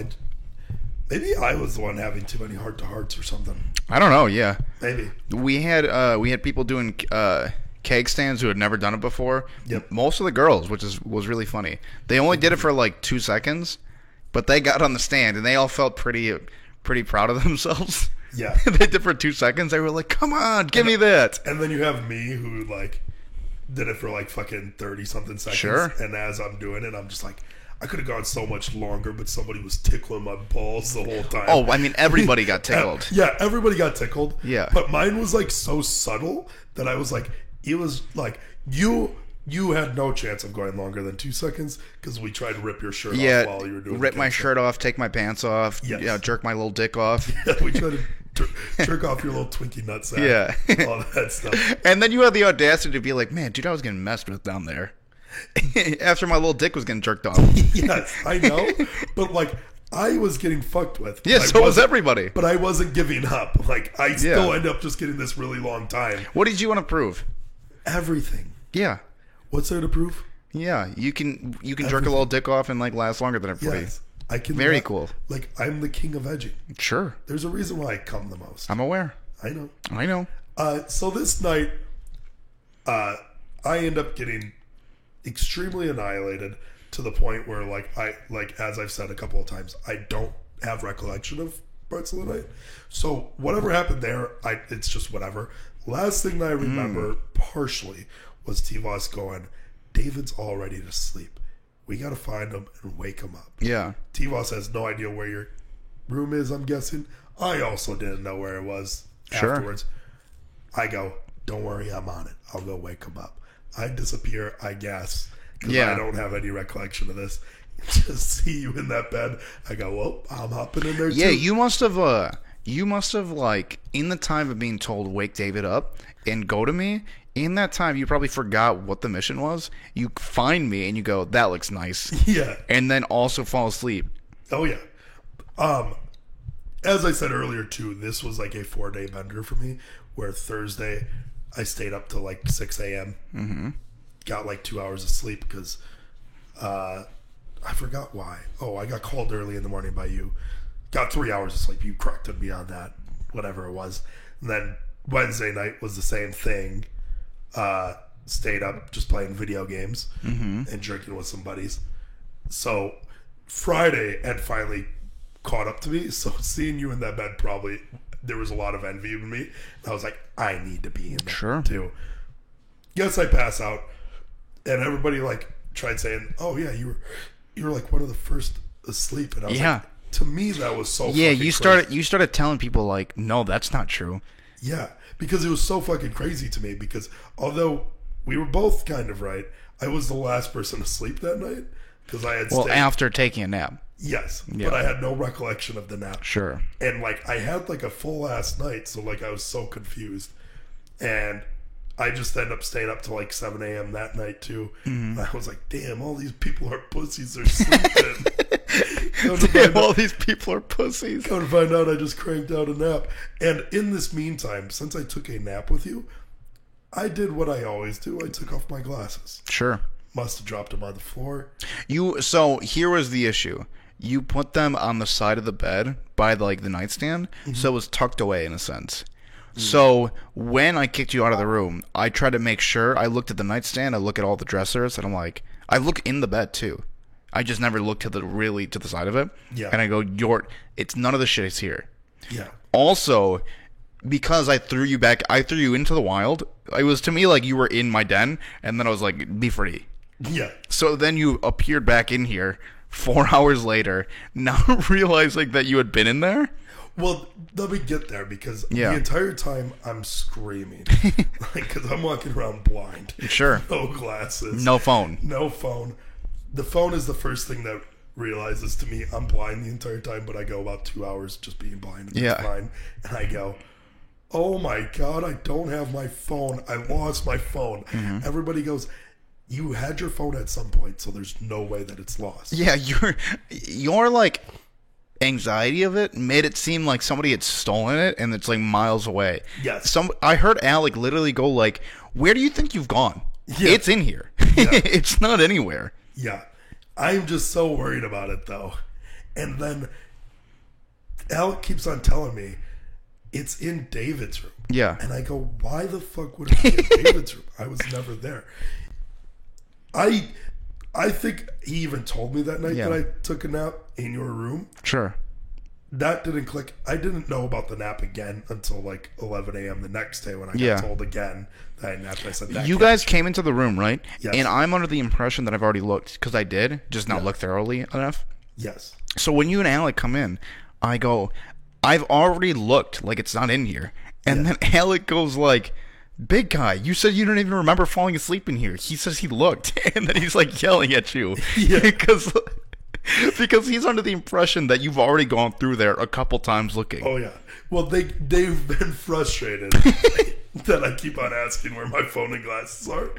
Maybe I was the one having too many heart-to-hearts or something. I don't know, yeah. Maybe. We had people doing keg stands who had never done it before. Yep. Most of the girls, which was really funny. They only did it for like 2 seconds, but they got on the stand and they all felt pretty proud of themselves. Yeah. They did for 2 seconds. They were like, come on, give me that. And then you have me who like did it for like fucking 30-something seconds. Sure. And as I'm doing it, I'm just like, I could have gone so much longer, but somebody was tickling my balls the whole time. Oh, I mean, everybody got tickled. Yeah, everybody got tickled. Yeah. But mine was like so subtle that I was like, it was like, you had no chance of going longer than 2 seconds because we tried to rip your shirt off while you were doing rip my shirt off, take my pants off, jerk my little dick off. Yeah, we tried to jerk off your little Twinkie nutsack. Yeah. All that stuff. And then you had the audacity to be like, man, dude, I was getting messed with down there. After my little dick was getting jerked off. Yes, I know. But like, I was getting fucked with. Yeah, so was everybody. But I wasn't giving up. Like, I still end up just getting this really long time. What did you want to prove? Everything. Yeah. What's there to prove? Yeah, you can jerk a little dick off and like last longer than everybody. Yes, I can. Very cool. Like, I'm the king of edging. Sure. There's a reason why I come the most. I'm aware. I know. I know. So this night, I end up getting extremely annihilated to the point where, as I've said a couple of times, I don't have recollection of parts of the night. So whatever happened there, it's just whatever. Last thing that I remember partially was T-Voss going, David's all ready to sleep. We got to find him and wake him up. Yeah. T-Voss has no idea where your room is, I'm guessing. I also didn't know where it was Sure. afterwards. I go, don't worry, I'm on it. I'll go wake him up. I disappear, I guess, because Yeah. I don't have any recollection of this. Just see you in that bed. I go, well, I'm hopping in there Yeah, too. you must have like in the time of being told wake David up and go to me. In that time, you probably forgot what the mission was. You find me and you go, that looks nice, Yeah. and then also fall asleep. Oh, yeah. As I said earlier, too, this was like a 4-day bender for me, where Thursday I stayed up till like 6 a.m. Mm-hmm. Got like 2 hours of sleep because I forgot why. Oh, I got called early in the morning by you. Got 3 hours of sleep. You corrected me on that, whatever it was. And then Wednesday night was the same thing. Stayed up just playing video games and drinking with some buddies. So Friday had finally caught up to me. So seeing you in that bed, probably there was a lot of envy in me. And I was like, I need to be in there Sure. too. Yes, I pass out, and everybody like tried saying, "Oh yeah, you were like one of the first asleep." And I was Yeah. like, to me that was so Yeah, fucking you started telling people like, no, that's not true. Yeah, because it was so fucking crazy to me. Because although we were both kind of right, I was the last person to sleep that night because I had Well, stayed. after taking a nap. Yes, Yeah. but I had no recollection of the nap. Sure. And like I had like a full ass night, so like I was so confused, and I just ended up staying up till like 7 a.m. that night too. And I was like, damn, all these people are pussies. They're sleeping. Damn, all these people are pussies. Come to find out, I just cranked out a nap. And in this meantime, since I took a nap with you, I did what I always do. I took off my glasses. Sure. Must have dropped them on the floor. So here was the issue. You put them on the side of the bed by like the nightstand, so it was tucked away in a sense. So when I kicked you out of the room, I tried to make sure I looked at the nightstand, I look at all the dressers, and I'm like, I look in the bed too. I just never looked to the side of it. Yeah. And I go, it's none of the shit is here. Yeah. Also, because I threw you into the wild, it was to me like you were in my den, and then I was like, be free. Yeah. So then you appeared back in here 4 hours later, not realizing that you had been in there. Well, let me get there because Yeah. the entire time I'm screaming. Because I'm walking around blind. Sure. No glasses. No phone. No phone. The phone is the first thing that realizes to me I'm blind the entire time, but I go about 2 hours just being blind. And Yeah. That's fine. And I go, oh my God, I don't have my phone. I lost my phone. Everybody goes, you had your phone at some point, so there's no way that it's lost. Yeah, your like anxiety of it made it seem like somebody had stolen it and it's like miles away. Yes. I heard Alec literally go like, "Where do you think you've gone? Yeah. It's in here. Yeah. It's not anywhere." Yeah. I'm just so worried about it, though. And then Alec keeps on telling me it's in David's room. Yeah. And I go, why the fuck would it be in David's room? I was never there. I think he even told me that night Yeah. that I took a nap in your room. Sure. That didn't click. I didn't know about the nap again until like 11 a.m. the next day when I got Yeah. told again that I napped. I said, that You can't guys came into the room, right? Yes. And I'm under the impression that I've already looked because I did, just not look thoroughly enough. Yes. So when you and Alec come in, I go, I've already looked, like it's not in here. And then Alec goes like, big guy, you said you don't even remember falling asleep in here. He says he looked. And then he's like yelling at you. Yeah. because he's under the impression that you've already gone through there a couple times looking. Oh yeah. Well, they've been frustrated that I keep on asking where my phone and glasses are,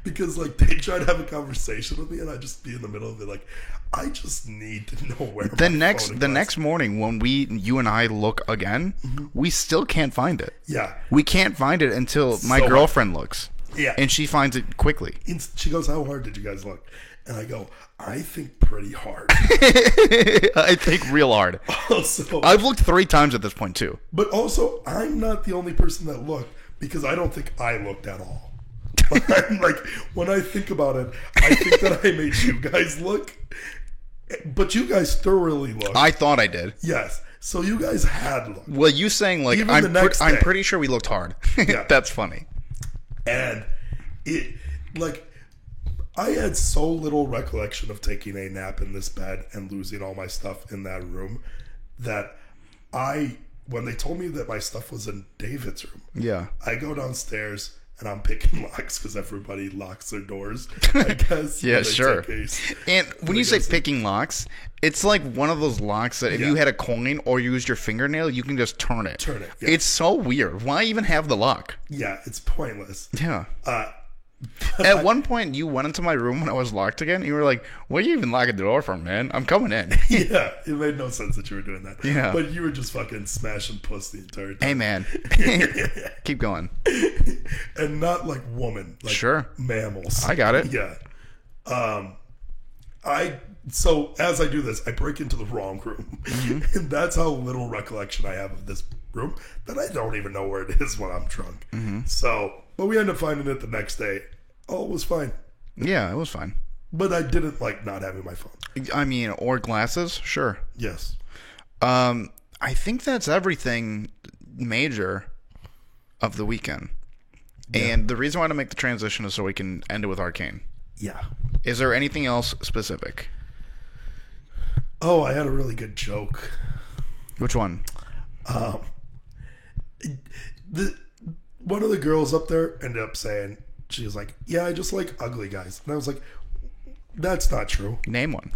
because like they try to have a conversation with me and I just be in the middle of it like, I just need to know where The my next phone and the glasses- next morning when you and I look again, we still can't find it. Yeah. We can't find it until my So girlfriend looks. Yeah. And she finds it quickly. She goes, how hard did you guys look? And I go, I think pretty hard. I think real hard. Also, I've looked 3 times at this point too. but also, I'm not the only person that looked. because I don't think I looked at all. Like, when I think about it, I think that I made you guys look, but you guys thoroughly looked. I thought I did. Yes. So you guys had looked. Well, you saying like Even the next I'm day. pretty sure we looked hard. Yeah. That's funny. And it, like, I had so little recollection of taking a nap in this bed and losing all my stuff in that room that when they told me that my stuff was in David's room, Yeah. I go downstairs and I'm picking locks because everybody locks their doors, I guess. Yeah, when they sure. take a- And when you say picking locks, it's like one of those locks that if Yeah. you had a coin or used your fingernail, you can just turn it. Turn it, yeah. It's so weird. Why even have the lock? Yeah, it's pointless. Yeah. Uh, At one point, you went into my room when I was locked again. And you were like, "What are you even locking the door for, man? I'm coming in." yeah, it made no sense that you were doing that. Yeah. But you were just fucking smashing puss the entire time. Hey, man. Keep going. And not like woman, like Sure. mammals. I got it. Yeah. So as I do this, I break into the wrong room. Mm-hmm. And that's how little recollection I have of this room that I don't even know where it is when I'm drunk. Mm-hmm. So, but we end up finding it the next day. All was fine. Yeah, it was fine. But I didn't like not having my phone. I mean, or glasses, sure. Yes. I think that's everything major of the weekend. And the reason why to make the transition is so we can end it with Arcane. Yeah. Is there anything else specific? Oh, I had a really good joke. Which one? One of the girls up there ended up saying, she was like, yeah, I just like ugly guys. And I was like, that's not true. Name one.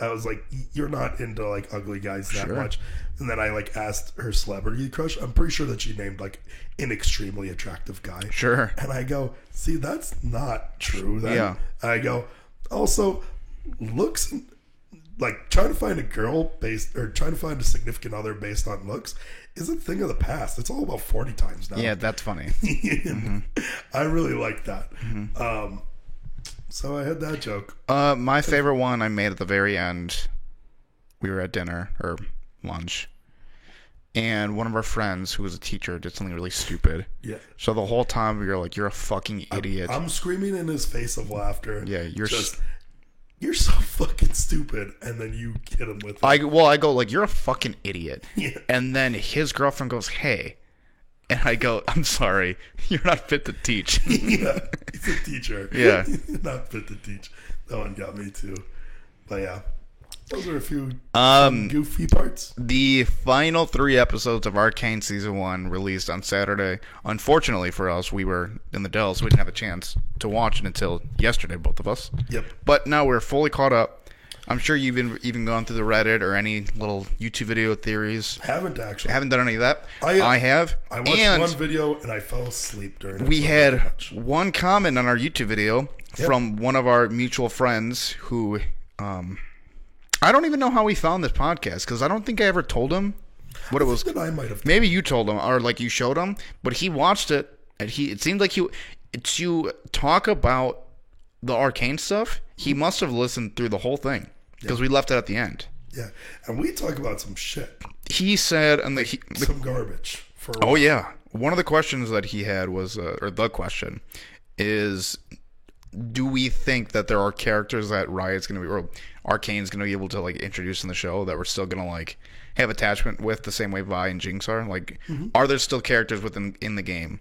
I was like, you're not into like ugly guys that Sure. much. And then I like asked her celebrity crush. I'm pretty sure that she named like an extremely attractive guy. Sure. And I go, see, that's not true. Then. Yeah. And I go, also, looks, like trying to find a girl trying to find a significant other based on looks is a thing of the past. It's all about 40 times now. Yeah, that's funny. I really like that. So I had that joke. My favorite one I made at the very end. We were at dinner or lunch, and one of our friends who was a teacher did something really stupid. Yeah. So the whole time we were like, "You're a fucking idiot." I'm screaming in his face of laughter. Yeah, you're you're so fucking stupid, and then you hit him with it. I go like, "You're a fucking idiot," Yeah. and then his girlfriend goes, "Hey," and I go, "I'm sorry, you're not fit to teach." Yeah, he's a teacher. Yeah. Not fit to teach. That one got me too. But yeah, those are a few goofy parts. The final 3 episodes of Arcane Season 1 released on Saturday. Unfortunately for us, we were in the Dells. We didn't have a chance to watch it until yesterday, both of us. Yep. But now we're fully caught up. I'm sure you've even gone through the Reddit or any little YouTube video theories. Haven't actually. Haven't done any of that. I have. I watched and one video and I fell asleep during it. we so had much. one comment on our YouTube video from one of our mutual friends who... I don't even know how we found this podcast because I don't think I ever told him what it was. That I might have. Maybe you told him or like you showed him, but he watched it and it seemed like to talk about the Arcane stuff. He must have listened through the whole thing because we left it at the end. Yeah, and we talk about some shit, He said, and some garbage. oh yeah, one of the questions that he had was, or the question is, do we think that there are characters that Riot's going to be, or Arcane's going to be able to like introduce in the show that we're still going to like have attachment with the same way Vi and Jinx are? Like, are there still characters in the game?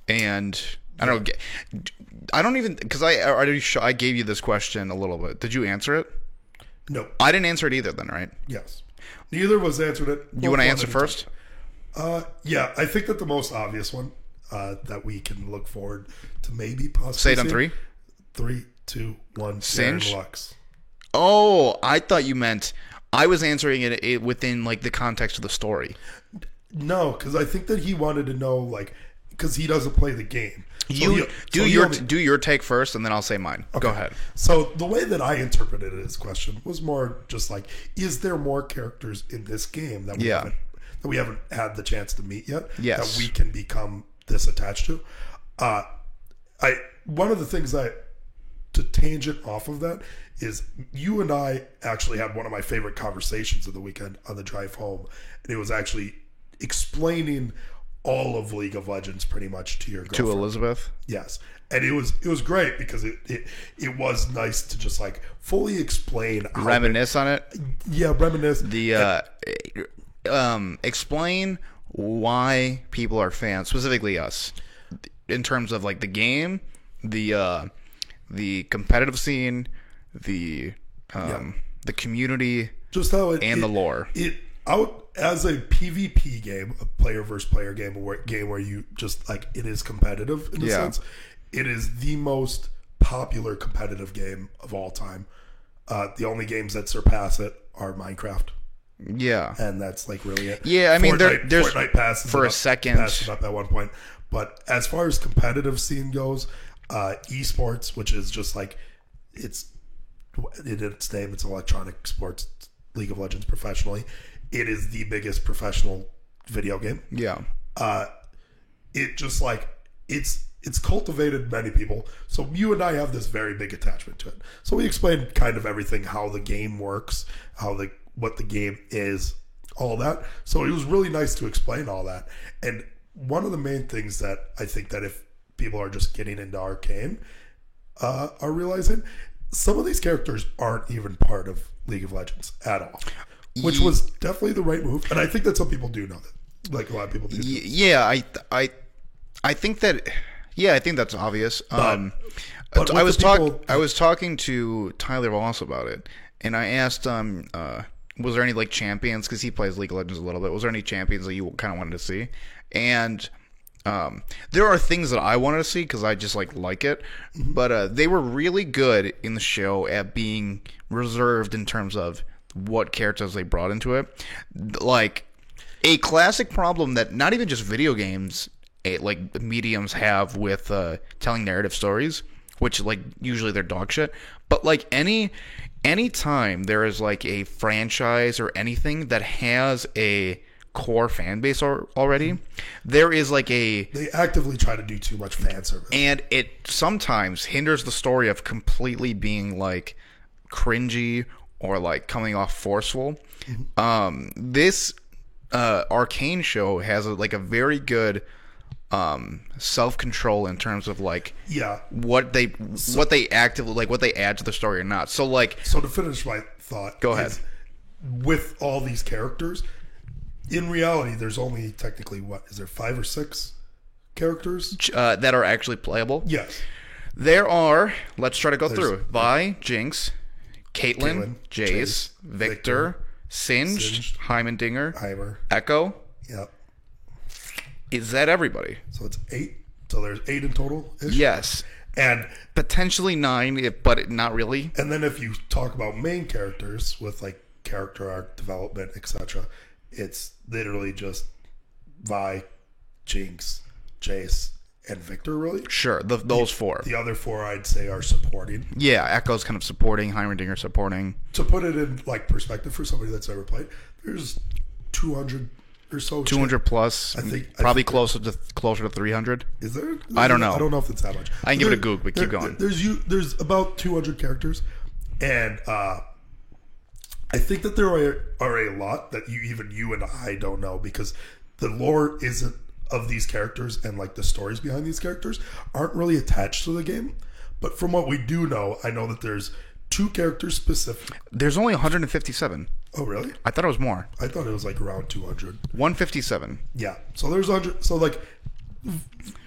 And I don't know. I don't even because I gave you this question a little bit. Did you answer it? No. I didn't answer it either. Then, right? Yes. Neither of us answered it. You want to answer first? Yeah, I think that the most obvious one that we can look forward to maybe possibly Say it on seeing. 3. 3, 2, 1. Singe? Lux. Oh, I thought you meant I was answering it within like the context of the story. No, because I think that he wanted to know, like, because he doesn't play the game. So do your take first, and then I'll say mine. Okay. Go ahead. So the way that I interpreted his question was more just like, is there more characters in this game that we haven't had the chance to meet yet? Yes. That we can become this attached to? One of the things to tangent off of that is you and I actually had one of my favorite conversations of the weekend on the drive home, and it was actually explaining all of League of Legends pretty much to your girlfriend. To Elizabeth. Yes. And it was great because it was nice to just like fully explain how Reminisce on it. Yeah, reminisce. Explain why people are fans, specifically us, in terms of like the game, the competitive scene, the community, just how the lore. It out as a PvP game, a player versus player game, where you just like it is competitive in a sense. It is the most popular competitive game of all time. The only games that surpass it are Minecraft. Yeah, and that's like really it. Yeah, I mean, there's Fortnite passes for a second passed up at one point, but as far as competitive scene goes, esports, which is just like its name, it's electronic sports, League of Legends professionally. It is the biggest professional video game. Yeah, it just like it's cultivated many people. So you and I have this very big attachment to it. So we explained kind of everything, how the game works, what the game is, all that. So it was really nice to explain all that. And one of the main things that I think that if people are just getting into Arcane are realizing, some of these characters aren't even part of League of Legends at all, which was definitely the right move. And I think that some people do know that. Like a lot of people do. Yeah, I think that. Yeah, I think that's obvious. But I was talking to Tyler Voss about it, and I asked him, was there any like champions, because he plays League of Legends a little bit. Was there any champions that you kind of wanted to see? And there are things that I wanted to see because I just like it, but they were really good in the show at being reserved in terms of what characters they brought into it. Like a classic problem that not even just video games, like mediums have with telling narrative stories, which like usually they're dog shit, but like any time there is like a franchise or anything that has a core fan base already, there is like they actively try to do too much fan service, and it sometimes hinders the story of completely being like cringy or like coming off forceful. This Arcane show has like a very good self-control in terms of like what they actively like, what they add to the story or not. So to finish my thought, go ahead. With all these characters, in reality there's only technically, what is there, 5 or 6 characters that are actually playable? Yes, there are. Let's try to go through. Vi, Jinx, Caitlyn, Jace, Victor, Singed, Heimerdinger, Echo. Yep. Is that everybody? So it's 8. So there's 8 in total? Yes. And potentially 9, but not really. And then if you talk about main characters with like character arc, development, etc., it's literally just Vi, Jinx, Jace, and Victor, really? Sure, those 4. The other 4 I'd say are supporting. Yeah, Echo's kind of supporting, Heimerdinger supporting. To put it in like perspective for somebody that's ever played, there's 200 or so. 200 plus. I think probably closer to 300. Is there? I don't know. I don't know if it's that much. I can give it a Google, but keep going. There's about 200 characters, and I think that there are a lot that you and I don't know, because the lore isn't of these characters, and like the stories behind these characters aren't really attached to the game. But from what we do know, I know that there's 2 characters specific. There's only 157. Oh, really? I thought it was more. I thought it was like around 200. 157. Yeah. So there's 100. So like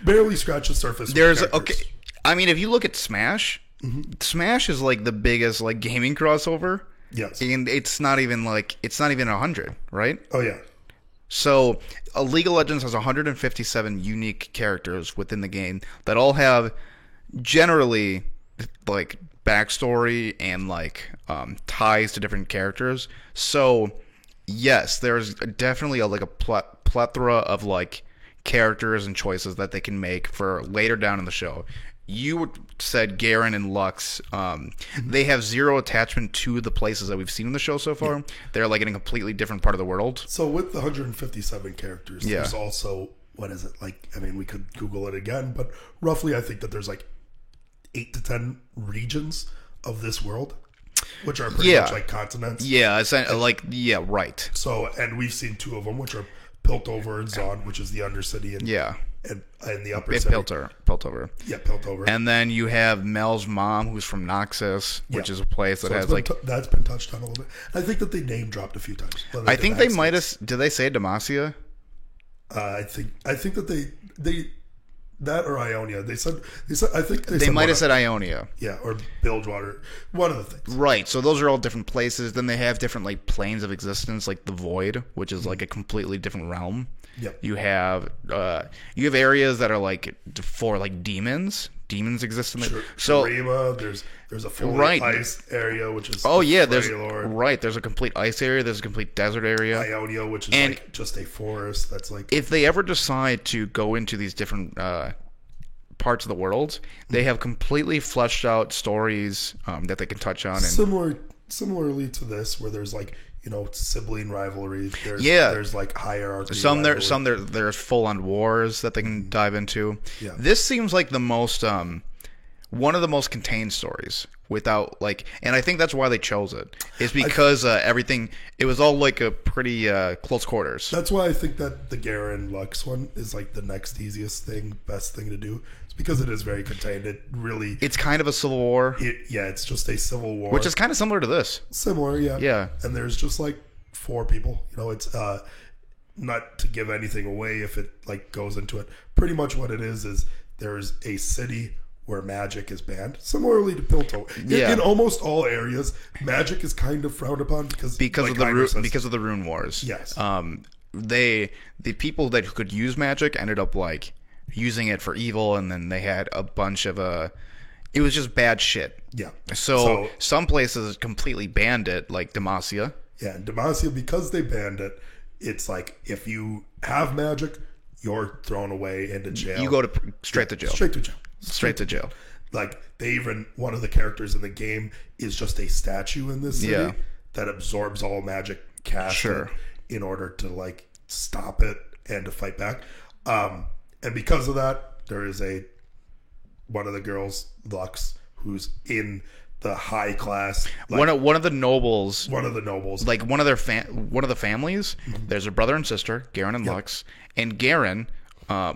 barely scratch the surface. There's okay. I mean, if you look at Smash, Smash is like the biggest like gaming crossover. Yes. And it's not even 100, right? Oh yeah. So, League of Legends has 157 unique characters within the game that all have generally like backstory and like ties to different characters. So, yes, there's definitely a plethora of like characters and choices that they can make for later down in the show. You said Garen and Lux, they have zero attachment to the places that we've seen in the show so far. Yeah. They're like in a completely different part of the world. So with the 157 characters, there's also, what is it? Like, I mean, we could Google it again, but roughly I think that there's like 8 to 10 regions of this world, which are pretty much like continents. Yeah, right. So, and we've seen 2 of them, which are Piltover and Zon, which is the Undercity and Yeah. and the Upper City. Piltover. Yeah, Piltover. And then you have Mel's mom, who's from Noxus, which is a place that So has like. that's been touched on a little bit. I think that they name dropped a few times. I think they might have. Did they say Demacia? I think that they that or Ionia. They said I think they They said might have one said Ionia. yeah, or Bilgewater. One of the things. Right. So those are all different places. Then they have different like planes of existence, like the Void, which is like a completely different realm. Yep. You have areas that are like for like demons. Demons exist in there. So Shurima, there's a full Right. ice area, which is Freljord. Right. There's a complete ice area. There's a complete desert area. Ionia, which is And- like just a forest. That's like If they ever decide to go into these different parts of the world, they have completely fleshed out stories that they can touch on. And similarly to this, where there's like sibling rivalry. There's like hierarchy. there's full on wars that they can dive into. Yeah. This seems like the most one of the most contained stories without like, and I think that's why they chose it, is because everything, it was all like a pretty close quarters. That's why I think that the Garen Lux one is like the next easiest thing, best thing to do. It's because it is very contained. It's kind of a civil war, it's just a civil war, which is kind of similar to this. Similar, yeah. Yeah. And there's just like 4 people. It's not to give anything away if it like goes into it. Pretty much what it is there's a city where magic is banned. Similarly to Piltover. In almost all areas, magic is kind of frowned upon because of the rune wars. Yes. The people that could use magic ended up like using it for evil, and then they had a bunch of it was just bad shit. Yeah. So some places completely banned it, like Demacia. Yeah, and Demacia, because they banned it, it's like if you have magic, you're thrown away into jail. You go straight to jail. Straight to jail. Like one of the characters in the game is just a statue in this city that absorbs all magic cast in order to like stop it and to fight back. And because of that, there is one of the girls, Lux, who's in the high class, like, one of the nobles, like one of the families. Mm-hmm. There's a brother and sister, Garen and Lux, and Garen,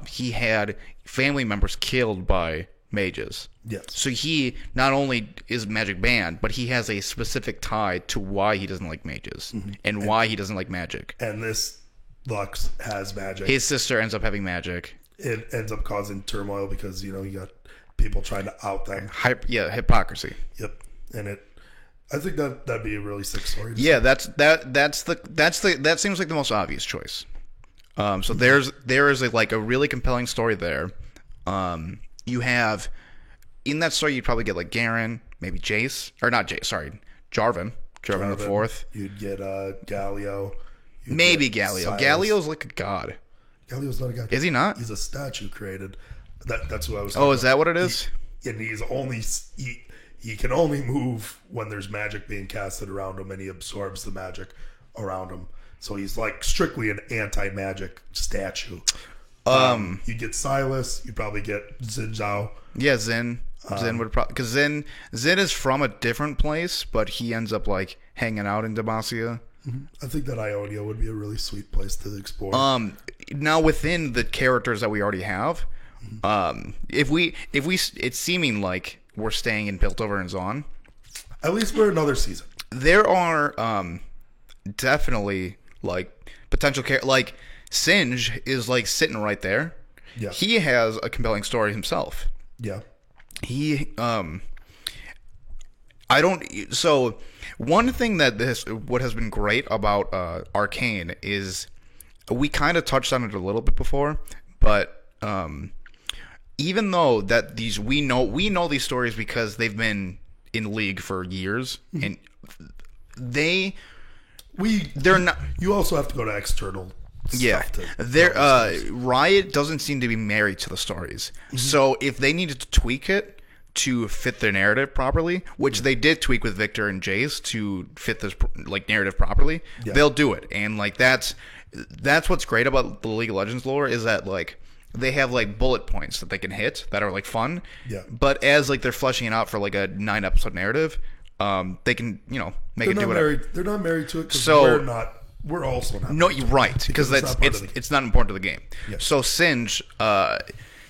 he had family members killed by mages. Yes. So he not only is magic banned, but he has a specific tie to why he doesn't like mages and why he doesn't like magic. And this Lux has magic. His sister ends up having magic. It ends up causing turmoil because you got people trying to out them. Hypocrisy. Yep. And I think that'd be a really sick story. Yeah, that seems like the most obvious choice. So there is a really compelling story there. You have in that story you'd probably get like Garen, maybe Jace, or not Jace, sorry, Jarvan the fourth. You'd get Galio. Maybe Galio. Galio's like a god. Galio's not a god. Is he not? He's a statue created. That's what I was. Oh, is that what it is? And he can only move when there's magic being casted around him, and he absorbs the magic around him. So he's like strictly an anti-magic statue. You get Silas. You probably get Xin Zhao. Yeah, Xin. Xin would probably, because Xin is from a different place, but he ends up like hanging out in Demacia. I think that Ionia would be a really sweet place to explore. Now within the characters that we already have, it's seeming like we're staying in Piltover and Zon. At least for another season. There are definitely like potential like Singe is like sitting right there. Yeah. He has a compelling story himself. Yeah. So one thing what has been great about Arcane is we kind of touched on it a little bit before, but even though that we know these stories because they've been in League for years, and they're not. You also have to go to external. Riot doesn't seem to be married to the stories. So if they needed to tweak it to fit their narrative properly, which they did tweak with Victor and Jace to fit this like narrative properly, they'll do it. And like that's what's great about the League of Legends lore is that like they have like bullet points that they can hit that are like fun. Yeah. But as like they're fleshing it out for like a 9-episode narrative, they can make it do whatever. They're not married to it because we're also not. No, you're right, because it's not important to the game. Yeah. So Singe,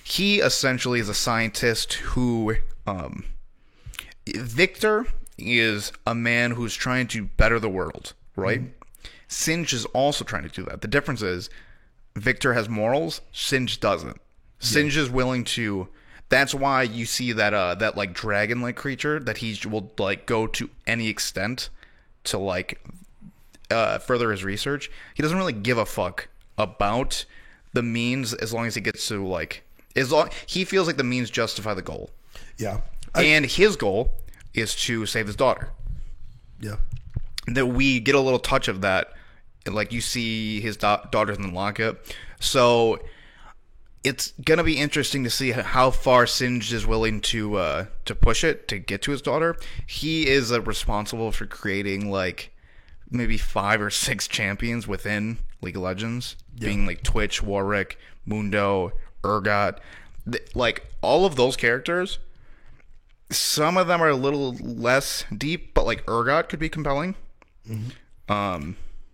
he essentially is a scientist who, Victor is a man who's trying to better the world, right? Singe is also trying to do that. The difference is Victor has morals, Singe doesn't. Singe is willing to. That's why you see that that like dragon-like creature that he will like go to any extent to like further his research. He doesn't really give a fuck about the means as long as he gets to like he feels like the means justify the goal. Yeah. And his goal is to save his daughter. Yeah. That we get a little touch of that, like you see his daughter's in the lockup. So it's gonna be interesting to see how far Singe is willing to push it to get to his daughter. He is responsible for creating like maybe 5 or 6 champions within League of Legends, being like Twitch, Warwick, Mundo, Urgot, like all of those characters. Some of them are a little less deep, but like Urgot could be compelling.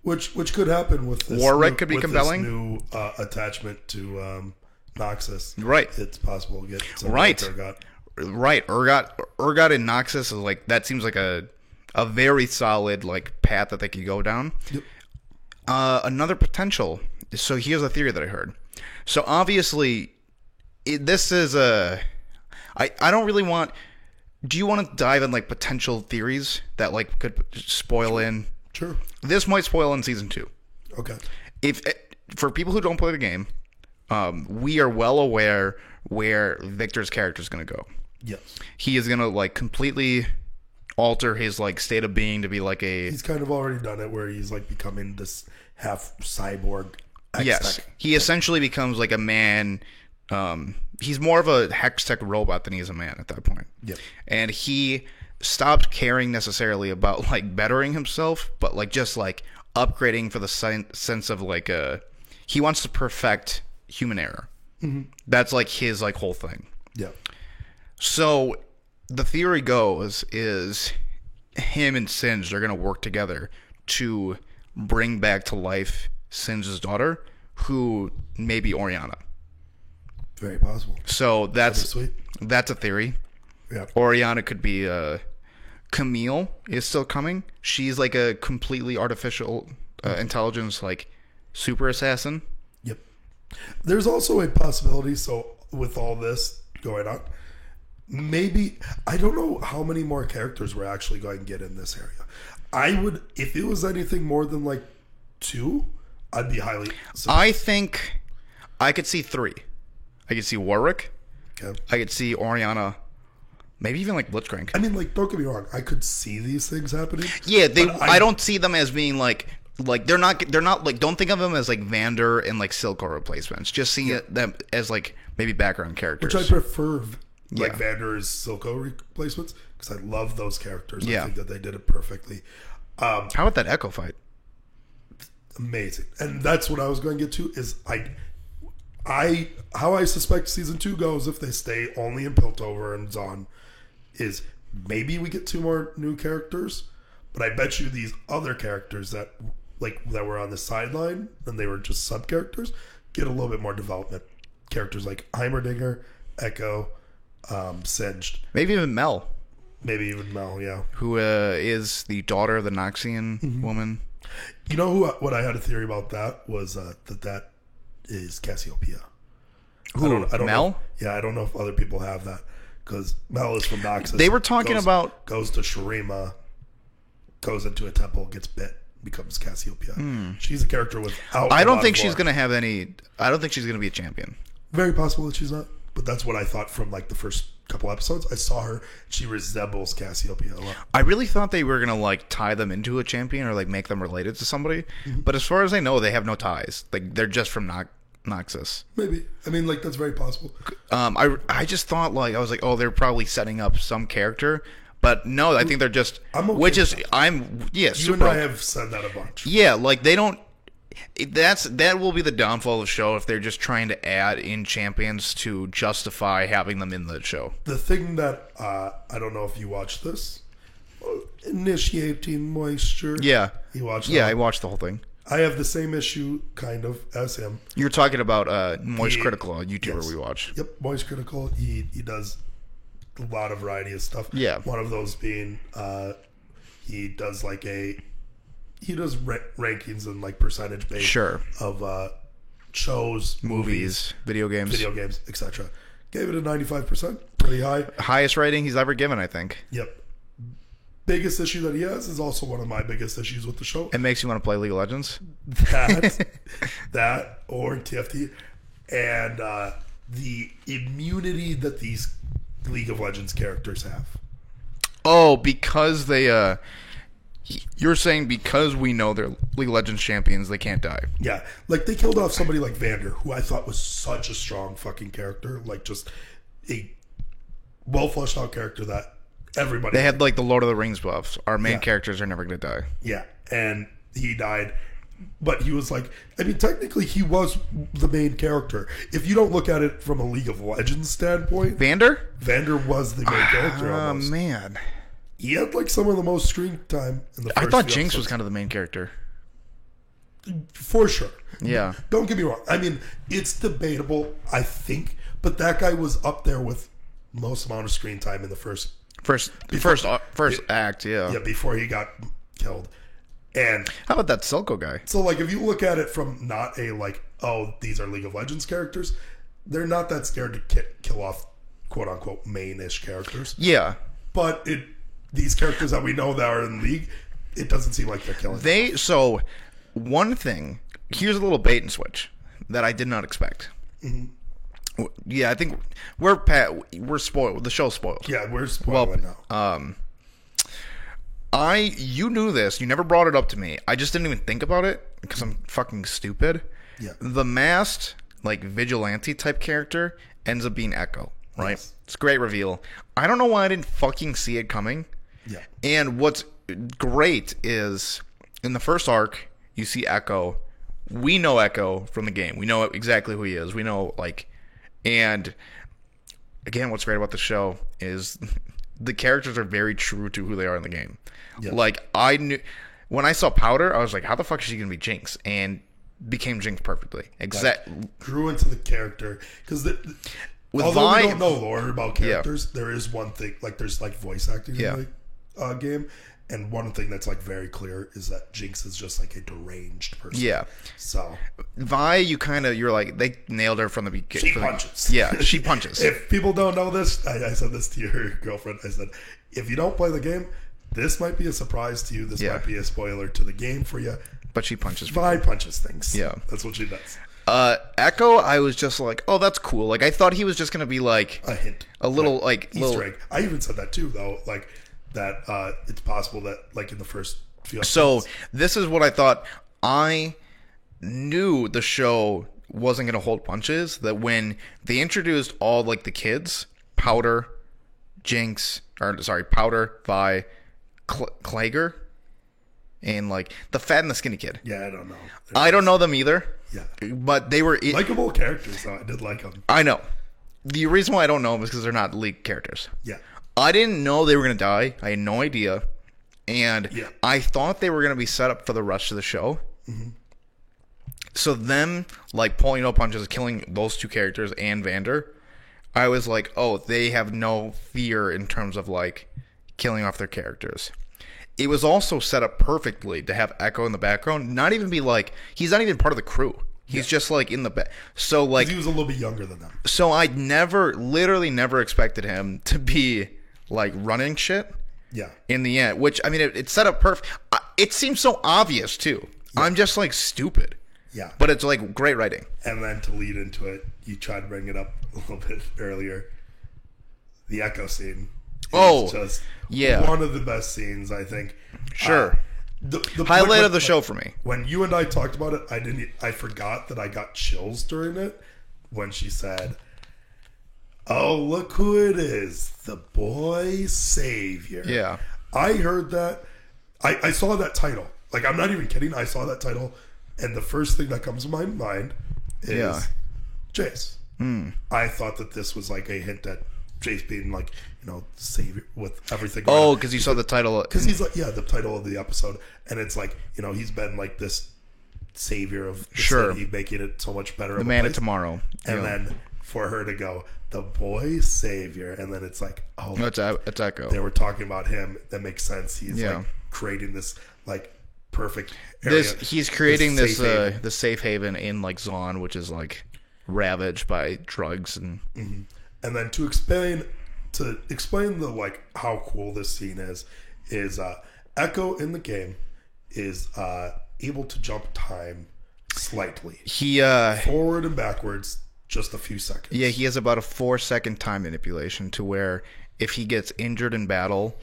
Which could happen with this Warwick could be compelling. This new attachment to Noxus. Right. It's possible to get some Right. Urgot. Right. Urgot and Noxus is like that seems like a very solid like path that they could go down. Yep. Another potential. So here's a theory that I heard. So obviously, this is a. I don't really want. Do you want to dive in like potential theories that like could spoil in? Sure. This might spoil in season 2. Okay. If for people who don't play the game, we are well aware where Victor's character is going to go. Yes. He is going to like completely alter his like state of being to be like a. He's kind of already done it, where he's like becoming this half cyborg. Yes, he essentially becomes like a man. He's more of a Hextech robot than he is a man at that point. Yep. And he stopped caring necessarily about like bettering himself, but like just like upgrading for the sense of like he wants to perfect human error. That's like his like whole thing. Yeah. So the theory goes is him and Singe are going to work together to bring back to life Singe's daughter, who may be Oriana. Very possible. So that's sweet. That's a theory. Yeah. Oriana could be Camille is still coming. She's like a completely artificial intelligence, like super assassin. Yep. There's also a possibility. So with all this going on, maybe I don't know how many more characters we're actually going to get in this area. I would, if it was anything more than like 2, I'd be highly surprised. I think I could see 3. I could see Warwick. Okay. I could see Oriana. Maybe even like Blitzcrank. I mean, like, don't get me wrong. I could see these things happening. Yeah, I don't see them as being like they're not like, don't think of them as like Vander and like Silco replacements. Just see them as like maybe background characters. Which I prefer, like Yeah. Vander's Silco replacements, because I love those characters. Yeah. I think that they did it perfectly. How about that Echo fight? Amazing. And that's what I was going to get to, is how I suspect season 2 goes, if they stay only in Piltover and Zaun, is maybe we get 2 more new characters, but I bet you these other characters that were on the sideline and they were just sub characters get a little bit more development. Characters like Heimerdinger, Echo, Singed, Maybe even Mel, maybe even Mel. Yeah. who is the daughter of the Noxian woman. You know what I had a theory about that was that is Cassiopeia. Who? I don't Mel? know. Yeah, I don't know if other people have that, because Mel is from Noxus. They were talking about goes to Shurima, goes into a temple, gets bit, becomes Cassiopeia. She's a character without. I don't think she's gonna have any. I don't think she's gonna be a champion. Very possible that she's not, but that's what I thought from like the first couple episodes. I saw her; she resembles Cassiopeia a lot. I really thought they were gonna like tie them into a champion or like make them related to somebody. But as far as I know, they have no ties. Like they're just from Noxus. Maybe. I mean, like, that's very possible. I just thought like I was like, oh, they're probably setting up some character, but no, I think they're just. I'm okay which is with yeah, You super. and I have said that a bunch. Yeah, like they don't. That will be the downfall of the show if they're just trying to add in champions to justify having them in the show. The thing that I don't know if you watched this, Initiating Moisture. Yeah, You watched that? yeah, I watched the whole thing. I have the same issue, kind of, as him. You're talking about Moist Critical, a YouTuber Yes. we watch. Yep, Moist Critical. He does a lot of variety of stuff. Yeah. One of those being he does rankings and like percentage based Sure. of shows, Movies, video games. etc. Gave it a 95%, pretty high. Highest rating he's ever given, I think. Yep. Biggest issue that he has is also one of my biggest issues with the show. It makes you want to play League of Legends. That or TFT, and the immunity that these League of Legends characters have. Oh, because they you're saying because we know they're League of Legends champions, they can't die. Yeah, like they killed off somebody like Vander, who I thought was such a strong fucking character, like just a well fleshed out character that everybody. They had like the Lord of the Rings buffs. Our main Yeah. characters are never going to die. Yeah, and he died. But he was like, I mean, technically he was the main character. If you don't look at it from a League of Legends standpoint, Vander? Vander was the main character Oh, almost. man. He had like some of the most screen time in the first I thought few Jinx was episodes. kind of the main character. For sure. Yeah. Don't get me wrong. I mean, it's debatable, I think, but that guy was up there with most amount of screen time in the first First act, yeah. before he got killed. And How about that Silco guy? so, like, if you look at it from not a, like, oh, these are League of Legends characters, they're not that scared to kill off, quote-unquote, main-ish characters. Yeah. But these characters that we know that are in League, it doesn't seem like they're killing. So, one thing, here's a little bait and switch that I did not expect. Mm-hmm. Yeah, I think we're spoiled. The show's spoiled. Yeah, we're spoiling now. You knew this. You never brought it up to me. I just didn't even think about it because I'm fucking stupid. Yeah. The masked, like, vigilante type character ends up being Echo, right? Yes. It's a great reveal. I don't know why I didn't fucking see it coming. Yeah. And what's great is in the first arc, you see Echo. We know Echo from the game. We know exactly who he is. We know, like, and again, what's great about the show is the characters are very true to who they are in the game. Yeah. Like, I knew when I saw Powder, I was like, how the fuck is she gonna be Jinx? And became Jinx perfectly. Grew into the character because With although Vi- we don't know lore about characters, there is one thing, like there's like voice acting Yeah. in the game, and one thing that's like very clear is that Jinx is just like a deranged person. Yeah. So Vi, you're like, they nailed her from the beginning. she punches. Yeah, she punches. If people don't know this, I said this to your girlfriend. I said, if you don't play the game, this might be a surprise to you. This Yeah. might be a spoiler to the game for you. But she punches. Vi punches things. Yeah. That's what she does. Echo, I was just like, oh, that's cool. Like, I thought he was just gonna be like A hint. a little like Easter egg. I even said that too, though. Like that, it's possible that, like in the first few So episodes, this is what I thought. I knew the show wasn't going to hold punches. That when they introduced all like the kids, Powder, Powder, Vi, Klager, and like the fat and the skinny kid. yeah, I don't know. I don't know them either. Yeah, But they were. likable characters. Though I did like them. I know. The reason why I don't know them is because they're not League characters. Yeah, I didn't know they were going to die. I had no idea. And Yeah. I thought they were going to be set up for the rest of the show. Mm-hmm. So them, like, pulling no punches, killing those two characters and Vander, I was like, oh, they have no fear in terms of, like, killing off their characters. It was also set up perfectly to have Echo in the background, not even be like, he's not even part of the crew. He's just, like, in the back. So, like, he was a little bit younger than them. so I literally never expected him to be, like, running shit Yeah, in the end, which, I mean, it's set up perfect. It seems so obvious, too. I'm just, like, stupid. yeah. But it's, like, great writing. And then to lead into it, you tried to bring it up a little bit earlier. The Echo scene. Oh, just yeah. one of the best scenes, I think. Sure. The Highlight point of the show for me. When you and I talked about it, I forgot that I got chills during it when she said, "Oh, look who it is, the boy savior." Yeah. I heard that. I saw that title. Like, I'm not even kidding. I saw that title, and the first thing that comes to my mind is Yeah. Jace. I thought that this was like a hint at Jace being like, savior with everything. Oh, because you saw the title. Because he's like, yeah, the title of the episode, and it's like, he's been like this savior of the Sure. city, making it so much better. The man of tomorrow. And then for her to go, the boy savior, and then it's like, oh, it's Echo. they were talking about him. That makes sense. He's like creating this like perfect area. He's creating this safe haven. the safe haven in like Zaun, which is like ravaged by drugs and And then to explain the like how cool this scene is Echo in the game is able to jump time slightly. he Forward and backwards just a few seconds. yeah, he has about a 4-second time manipulation to where if he gets injured in battle,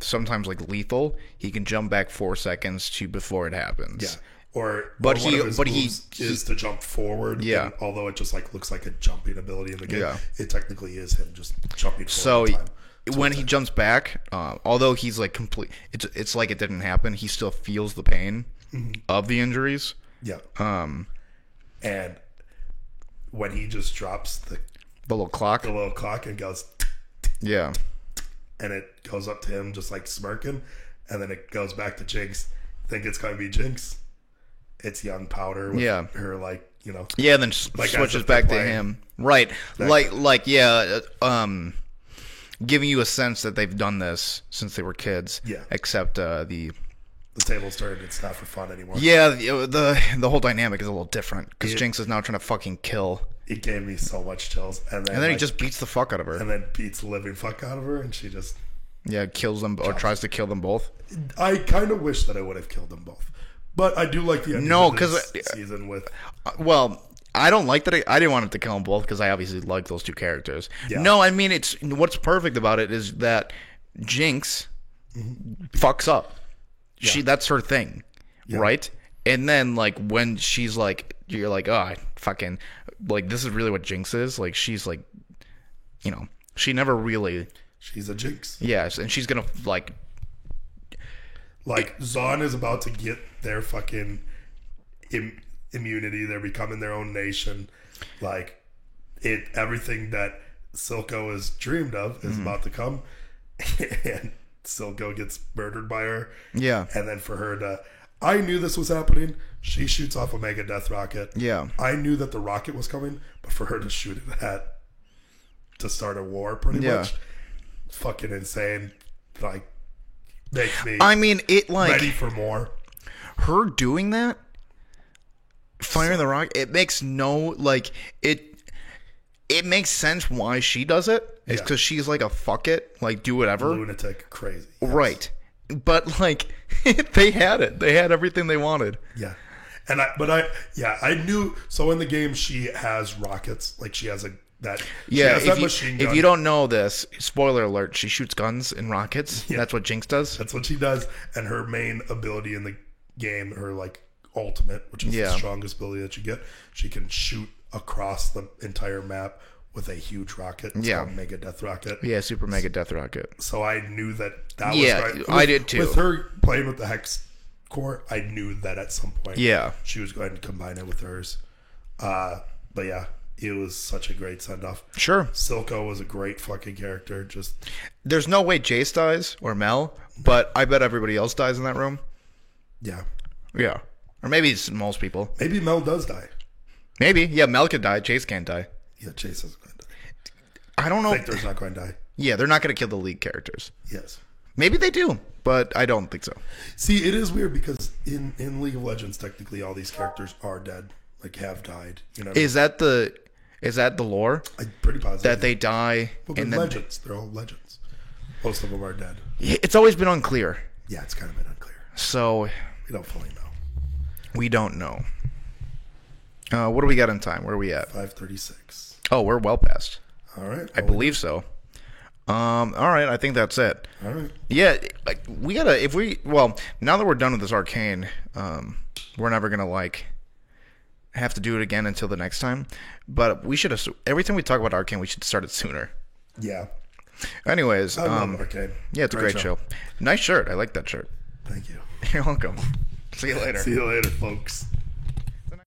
sometimes like lethal, he can jump back 4 seconds to before it happens. Yeah. Or But one of his he moves is to jump forward. Yeah. And although it just like looks like a jumping ability in the game, Yeah. it technically is him just jumping So forward. when he jumps back, although he's like complete, it's like it didn't happen. He still feels the pain of the injuries. Yeah. And when he just drops the little clock. little clock and goes, Yeah. and it goes up to him just like smirking, and then it goes back to Jinx. Think it's gonna be Jinx. It's young Powder with her like, you know. Yeah, then like switches back to him. Right. Exactly. Giving you a sense that they've done this since they were kids. Yeah. Except the table's turned. It's not for fun anymore. Yeah, the whole dynamic is a little different because Jinx is now trying to fucking kill. It gave me so much chills, and then he just beats the fuck out of her, and then beats the living fuck out of her, and she just kills them or tries to kill them both. I kind of wish that I would have killed them both, but I do like the ending of this season with. Well, I don't like that. I didn't want it to kill them both because I obviously like those two characters. Yeah. No, I mean it's what's perfect about it is that Jinx fucks up. Yeah. That's her thing, right? And then like when she's like, you're like, oh, I fucking like this is really what Jinx is. Like she's like, you know, she never really. She's a Jinx. Yes, and she's gonna like Zaun is about to get their fucking immunity. They're becoming their own nation. Like everything that Silco has dreamed of is about to come, and Silco gets murdered by her. Yeah. And then for her to... I knew this was happening. She shoots off a Mega Death Rocket. Yeah. I knew that the rocket was coming, but for her to shoot it at... to start a war, pretty much. Fucking insane. Like, makes me... I mean, it like... ready for more. Her doing that... firing the rocket... it makes no... like, it makes sense why she does it. It's because she's like a fuck it, like do whatever. Lunatic, crazy. Yes. Right. But like they had it. They had everything they wanted. Yeah. And I knew so in the game she has rockets. Like she has machine gun. If you don't know this, spoiler alert, she shoots guns and rockets. Yeah. That's what Jinx does. That's what she does. And her main ability in the game, her like ultimate, which is the strongest ability that you get, she can shoot across the entire map with a huge rocket. It's called Mega Death Rocket. Yeah, Super Mega Death Rocket. So I knew that was right. I did too. With her playing with the Hex Core, I knew that at some point she was going to combine it with hers. But yeah, it was such a great send-off. Sure. Silco was a great fucking character. There's no way Jace dies or Mel, but I bet everybody else dies in that room. Yeah. Yeah. Or maybe it's most people. Maybe Mel does die. Maybe. Yeah, Mel could die. Chase can't die. Yeah, Chase isn't going to die. I don't know. Victor's not going to die. Yeah, they're not going to kill the League characters. Yes. Maybe they do, but I don't think so. See, it is weird because in League of Legends, technically all these characters are dead. Like, have died. You know. Is that the lore? I'm pretty positive. That they die. Well, they're legends. They're all legends. Most of them are dead. It's always been unclear. Yeah, it's kind of been unclear. So. We don't fully know. We don't know. What do we got in time? Where are we at? 5:36. Oh, we're well past. All right. I believe so. All right. I think that's it. All right. Yeah. We got to, now that we're done with this Arcane, we're never going to have to do it again until the next time. But we should have, every time we talk about Arcane, we should start it sooner. Yeah. Anyways. I love Arcane. Yeah, it's a great show. Nice shirt. I like that shirt. Thank you. You're welcome. See you later. See you later, folks.